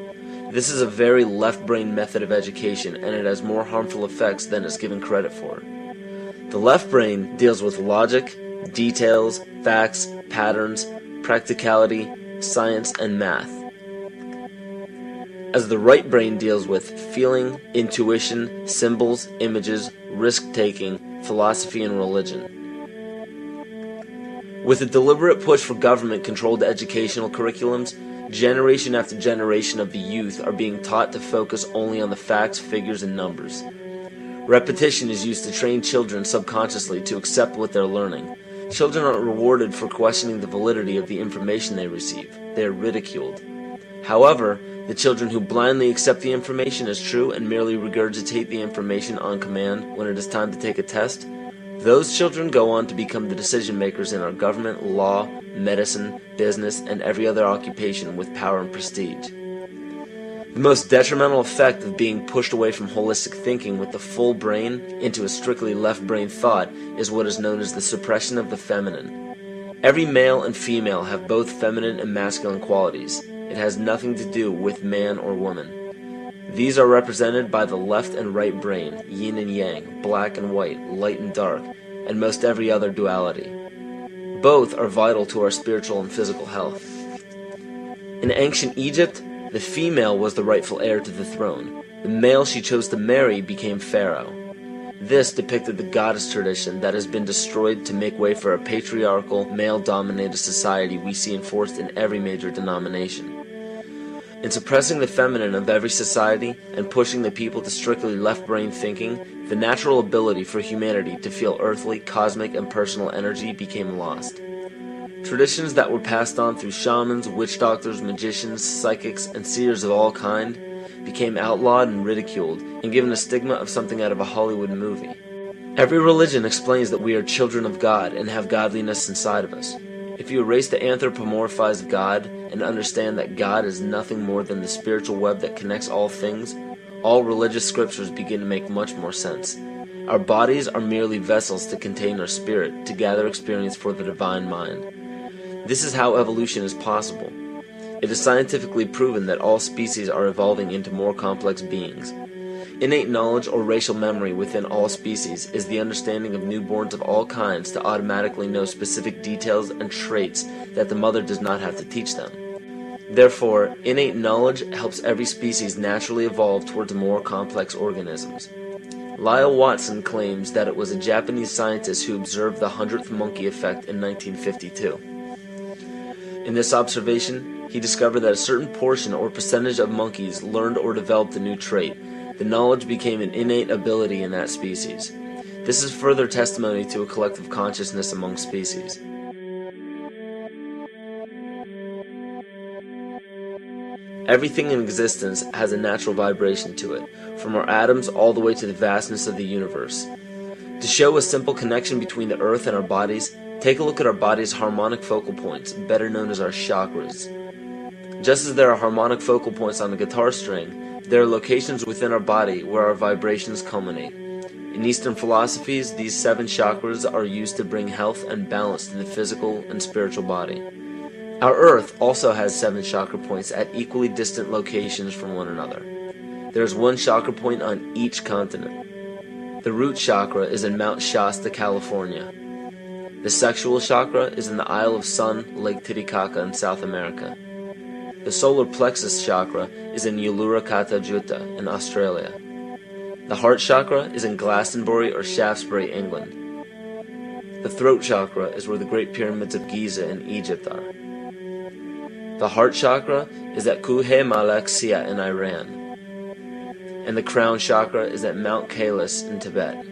This is a very left-brain method of education, and it has more harmful effects than is given credit for. The left brain deals with logic, details, facts, patterns, practicality, science, and math, as the right brain deals with feeling, intuition, symbols, images, risk-taking, philosophy, and religion. With a deliberate push for government-controlled educational curriculums, generation after generation of the youth are being taught to focus only on the facts, figures, and numbers. Repetition is used to train children subconsciously to accept what they're learning. Children aren't rewarded for questioning the validity of the information they receive. They are ridiculed. However, the children who blindly accept the information as true and merely regurgitate the information on command when it is time to take a test, those children go on to become the decision makers in our government, law, medicine, business, and every other occupation with power and prestige. The most detrimental effect of being pushed away from holistic thinking with the full brain into a strictly left brain thought is what is known as the suppression of the feminine. Every male and female have both feminine and masculine qualities. It has nothing to do with man or woman. These are represented by the left and right brain, yin and yang, black and white, light and dark, and most every other duality. Both are vital to our spiritual and physical health. In ancient Egypt, the female was the rightful heir to the throne. The male she chose to marry became pharaoh. This depicted the goddess tradition that has been destroyed to make way for a patriarchal, male-dominated society we see enforced in every major denomination. In suppressing the feminine of every society and pushing the people to strictly left-brain thinking, the natural ability for humanity to feel earthly, cosmic, and personal energy became lost. Traditions that were passed on through shamans, witch doctors, magicians, psychics, and seers of all kind became outlawed and ridiculed and given a stigma of something out of a Hollywood movie. Every religion explains that we are children of God and have godliness inside of us. If you erase the anthropomorphized God and understand that God is nothing more than the spiritual web that connects all things, all religious scriptures begin to make much more sense. Our bodies are merely vessels to contain our spirit, to gather experience for the divine mind. This is how evolution is possible. It is scientifically proven that all species are evolving into more complex beings. Innate knowledge or racial memory within all species is the understanding of newborns of all kinds to automatically know specific details and traits that the mother does not have to teach them. Therefore, innate knowledge helps every species naturally evolve towards more complex organisms. Lyle Watson claims that it was a Japanese scientist who observed the 100th monkey effect in 1952. In this observation, he discovered that a certain portion or percentage of monkeys learned or developed a new trait. The knowledge became an innate ability in that species. This is further testimony to a collective consciousness among species. Everything in existence has a natural vibration to it, from our atoms all the way to the vastness of the universe. To show a simple connection between the earth and our bodies, take a look at our body's harmonic focal points, better known as our chakras. Just as there are harmonic focal points on a guitar string, there are locations within our body where our vibrations culminate. In Eastern philosophies, these 7 chakras are used to bring health and balance to the physical and spiritual body. Our Earth also has 7 chakra points at equally distant locations from one another. There is 1 chakra point on each continent. The root chakra is in Mount Shasta, California. The sexual chakra is in the Isle of Sun, Lake Titicaca in South America. The solar plexus chakra is in Uluru Jutta in Australia. The heart chakra is in Glastonbury or Shaftesbury, England. The throat chakra is where the Great Pyramids of Giza in Egypt are. The heart chakra is at Kuhe Malak Sia in Iran. And the crown chakra is at Mount Kailas in Tibet.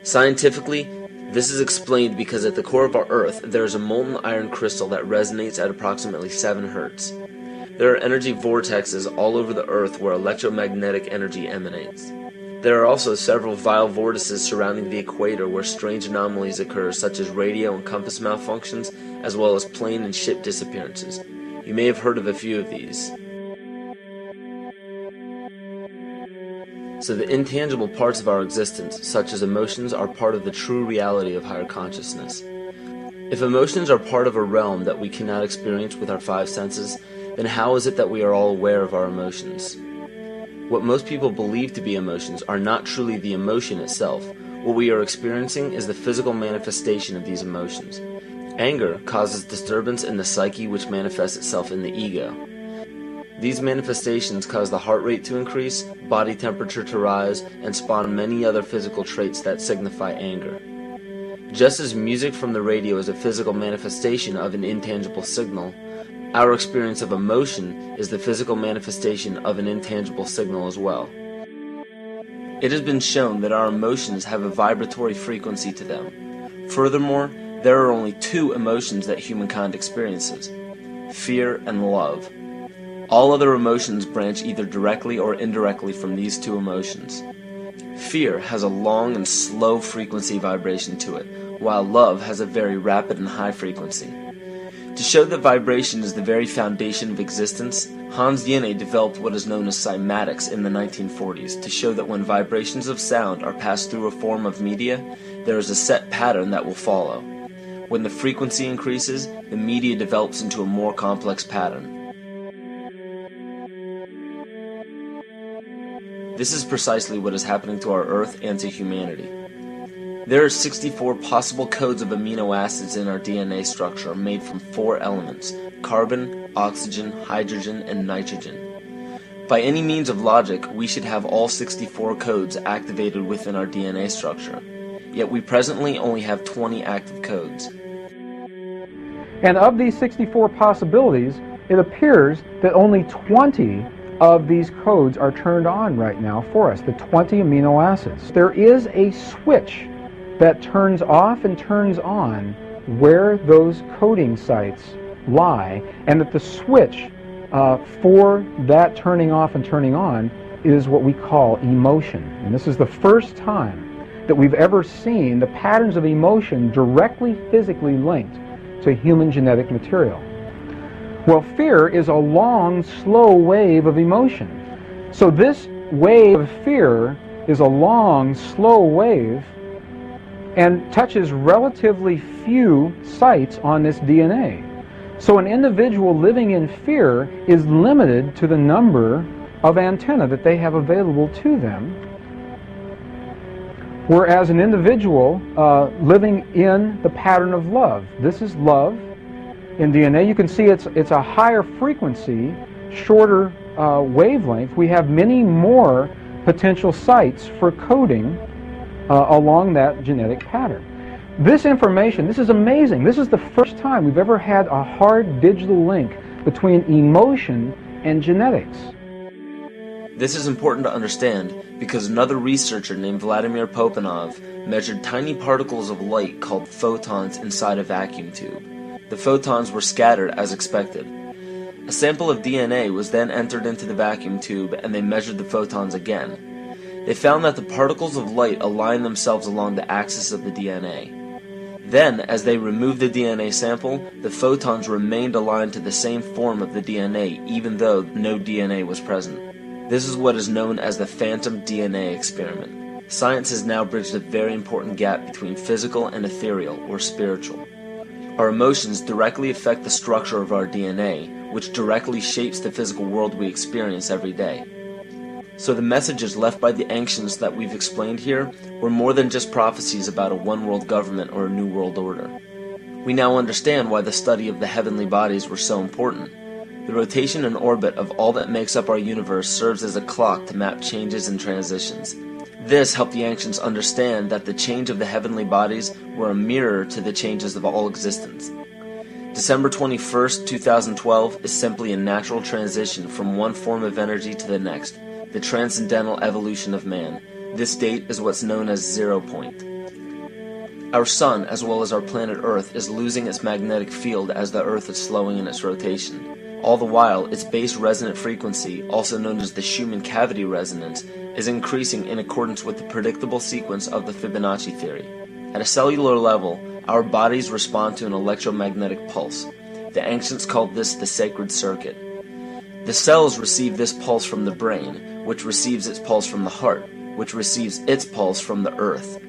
Scientifically, this is explained because at the core of our Earth there is a molten iron crystal that resonates at approximately 7 Hertz. There are energy vortexes all over the Earth where electromagnetic energy emanates. There are also several vile vortices surrounding the equator where strange anomalies occur, such as radio and compass malfunctions, as well as plane and ship disappearances. You may have heard of a few of these. So the intangible parts of our existence, such as emotions, are part of the true reality of higher consciousness. If emotions are part of a realm that we cannot experience with our 5 senses, then how is it that we are all aware of our emotions? What most people believe to be emotions are not truly the emotion itself. What we are experiencing is the physical manifestation of these emotions. Anger causes disturbance in the psyche, which manifests itself in the ego. These manifestations cause the heart rate to increase, body temperature to rise, and spawn many other physical traits that signify anger. Just as music from the radio is a physical manifestation of an intangible signal, our experience of emotion is the physical manifestation of an intangible signal as well. It has been shown that our emotions have a vibratory frequency to them. Furthermore, there are only 2 emotions that humankind experiences: fear and love. All other emotions branch either directly or indirectly from these 2 emotions. Fear has a long and slow frequency vibration to it, while love has a very rapid and high frequency. To show that vibration is the very foundation of existence, Hans Jenne developed what is known as cymatics in the 1940s to show that when vibrations of sound are passed through a form of media, there is a set pattern that will follow. When the frequency increases, the media develops into a more complex pattern. This is precisely what is happening to our Earth and to humanity. There are 64 possible codes of amino acids in our DNA structure made from 4 elements: carbon, oxygen, hydrogen, and nitrogen. By any means of logic, we should have all 64 codes activated within our DNA structure. Yet we presently only have 20 active codes. And of these 64 possibilities, it appears that only 20 of these codes are turned on right now for us, the 20 amino acids. There is a switch that turns off and turns on where those coding sites lie, and that the switch for that turning off and turning on is what we call emotion. And this is the first time that we've ever seen the patterns of emotion directly physically linked to human genetic material. Well, fear is a long, slow wave of emotion. So this wave of fear is a long, slow wave and touches relatively few sites on this DNA. So an individual living in fear is limited to the number of antennae that they have available to them, whereas an individual living in the pattern of love, this is love in DNA, you can see it's a higher frequency, shorter wavelength. We have many more potential sites for coding along that genetic pattern. This information, this is amazing. This is the first time we've ever had a hard digital link between emotion and genetics. This is important to understand because another researcher named Vladimir Popanov measured tiny particles of light called photons inside a vacuum tube. The photons were scattered as expected. A sample of DNA was then entered into the vacuum tube and they measured the photons again. They found that the particles of light aligned themselves along the axis of the DNA. Then, as they removed the DNA sample, the photons remained aligned to the same form of the DNA even though no DNA was present. This is what is known as the phantom DNA experiment. Science has now bridged a very important gap between physical and ethereal, or spiritual. Our emotions directly affect the structure of our DNA, which directly shapes the physical world we experience every day. So the messages left by the ancients that we've explained here were more than just prophecies about a one-world government or a new world order. We now understand why the study of the heavenly bodies were so important. The rotation and orbit of all that makes up our universe serves as a clock to map changes and transitions. This helped the ancients understand that the change of the heavenly bodies were a mirror to the changes of all existence. December 21st, 2012 is simply a natural transition from one form of energy to the next, the transcendental evolution of man. This date is what's known as 0 point. Our sun, as well as our planet Earth, is losing its magnetic field as the Earth is slowing in its rotation. All the while, its base resonant frequency, also known as the Schumann cavity resonance, is increasing in accordance with the predictable sequence of the Fibonacci theory. At a cellular level, our bodies respond to an electromagnetic pulse. The ancients called this the sacred circuit. The cells receive this pulse from the brain, which receives its pulse from the heart, which receives its pulse from the earth.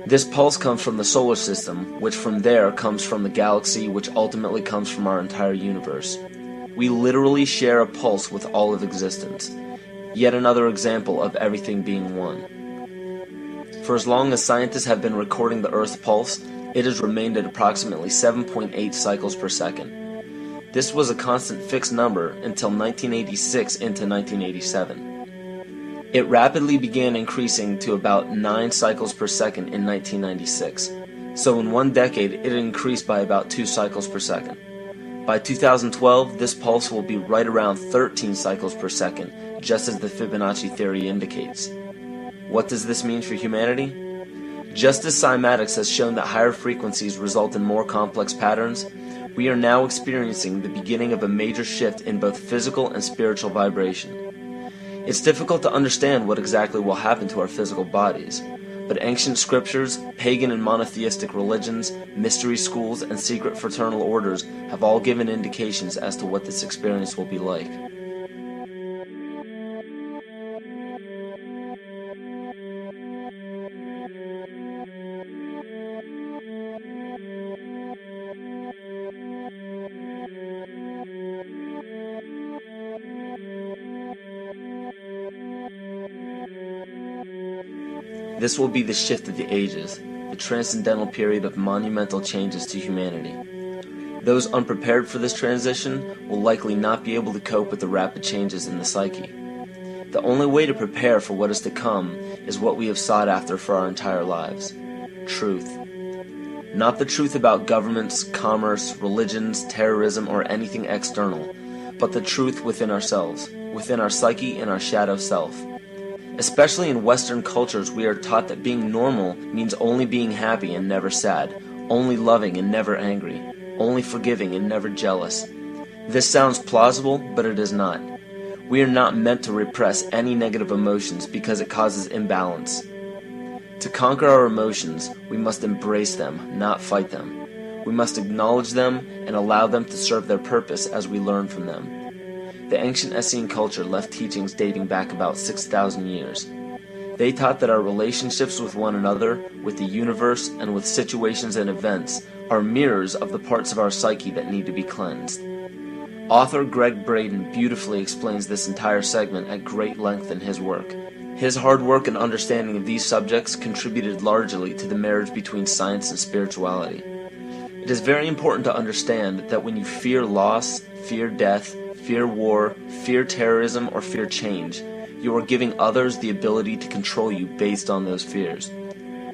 This pulse comes from the solar system, which from there comes from the galaxy, which ultimately comes from our entire universe. We literally share a pulse with all of existence. Yet another example of everything being one. For as long as scientists have been recording the Earth's pulse, it has remained at approximately 7.8 cycles per second. This was a constant fixed number until 1986 into 1987. It rapidly began increasing to about 9 cycles per second in 1996. So in one decade, it increased by about 2 cycles per second. By 2012, this pulse will be right around 13 cycles per second, just as the Fibonacci theory indicates. What does this mean for humanity? Just as cymatics has shown that higher frequencies result in more complex patterns, we are now experiencing the beginning of a major shift in both physical and spiritual vibration. It's difficult to understand what exactly will happen to our physical bodies, but ancient scriptures, pagan and monotheistic religions, mystery schools, and secret fraternal orders have all given indications as to what this experience will be like. This will be the shift of the ages, the transcendental period of monumental changes to humanity. Those unprepared for this transition will likely not be able to cope with the rapid changes in the psyche. The only way to prepare for what is to come is what we have sought after for our entire lives: truth. Not the truth about governments, commerce, religions, terrorism, or anything external, but the truth within ourselves, within our psyche and our shadow self. Especially in Western cultures, we are taught that being normal means only being happy and never sad, only loving and never angry, only forgiving and never jealous. This sounds plausible, but it is not. We are not meant to repress any negative emotions because it causes imbalance. To conquer our emotions, we must embrace them, not fight them. We must acknowledge them and allow them to serve their purpose as we learn from them. The ancient Essene culture left teachings dating back about 6,000 years. They taught that our relationships with one another, with the universe, and with situations and events are mirrors of the parts of our psyche that need to be cleansed. Author Greg Braden beautifully explains this entire segment at great length in his work. His hard work and understanding of these subjects contributed largely to the marriage between science and spirituality. It is very important to understand that when you fear loss, fear death, fear war, fear terrorism, or fear change, you are giving others the ability to control you based on those fears.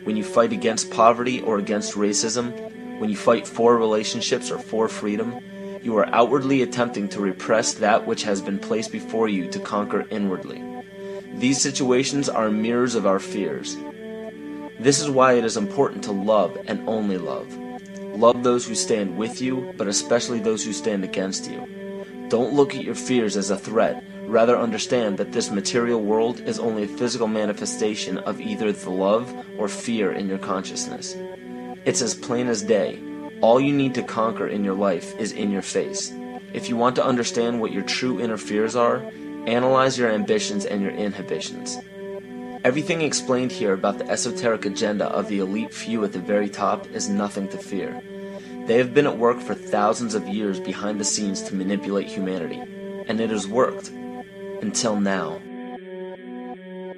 When you fight against poverty or against racism, when you fight for relationships or for freedom, you are outwardly attempting to repress that which has been placed before you to conquer inwardly. These situations are mirrors of our fears. This is why it is important to love and only love. Love those who stand with you, but especially those who stand against you. Don't look at your fears as a threat. Rather understand that this material world is only a physical manifestation of either the love or fear in your consciousness. It's as plain as day. All you need to conquer in your life is in your face. If you want to understand what your true inner fears are, analyze your ambitions and your inhibitions. Everything explained here about the esoteric agenda of the elite few at the very top is nothing to fear. They have been at work for thousands of years behind the scenes to manipulate humanity, and it has worked. Until now.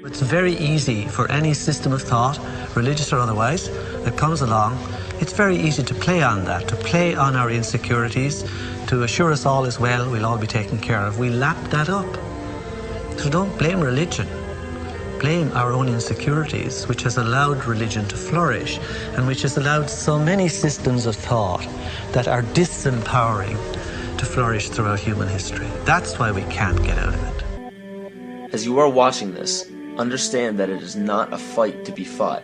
It's very easy for any system of thought, religious or otherwise, that comes along. It's very easy to play on that, to play on our insecurities, to assure us all is well, we'll all be taken care of. We lap that up. So don't blame religion. Blame our own insecurities, which has allowed religion to flourish, and which has allowed so many systems of thought that are disempowering to flourish throughout human history. That's why we can't get out of it. As you are watching this, understand that it is not a fight to be fought.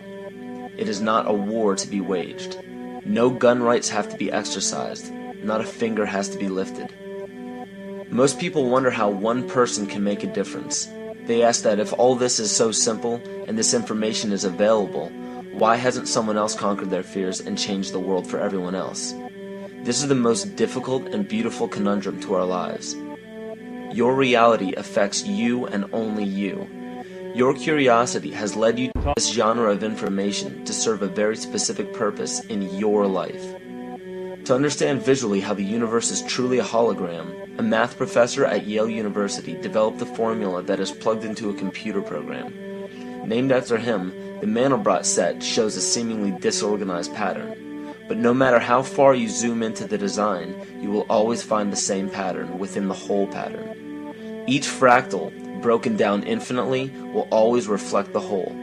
It is not a war to be waged. No gun rights have to be exercised. Not a finger has to be lifted. Most people wonder how one person can make a difference. They ask that if all this is so simple and this information is available, why hasn't someone else conquered their fears and changed the world for everyone else? This is the most difficult and beautiful conundrum to our lives. Your reality affects you and only you. Your curiosity has led you to this genre of information to serve a very specific purpose in your life. To understand visually how the universe is truly a hologram, a math professor at Yale University developed a formula that is plugged into a computer program. Named after him, the Mandelbrot set shows a seemingly disorganized pattern. But no matter how far you zoom into the design, you will always find the same pattern within the whole pattern. Each fractal, broken down infinitely, will always reflect the whole.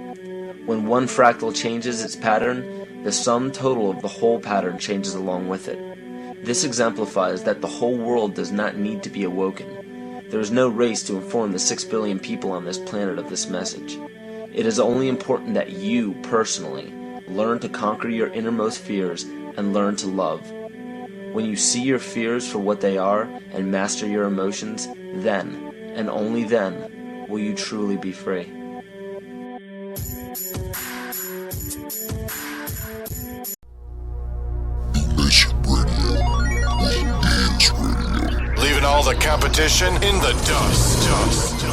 When one fractal changes its pattern, the sum total of the whole pattern changes along with it. This exemplifies that the whole world does not need to be awoken. There is no race to inform the 6 billion people on this planet of this message. It is only important that you, personally, learn to conquer your innermost fears and learn to love. When you see your fears for what they are and master your emotions, then, and only then, will you truly be free. Leaving all the competition in the dust.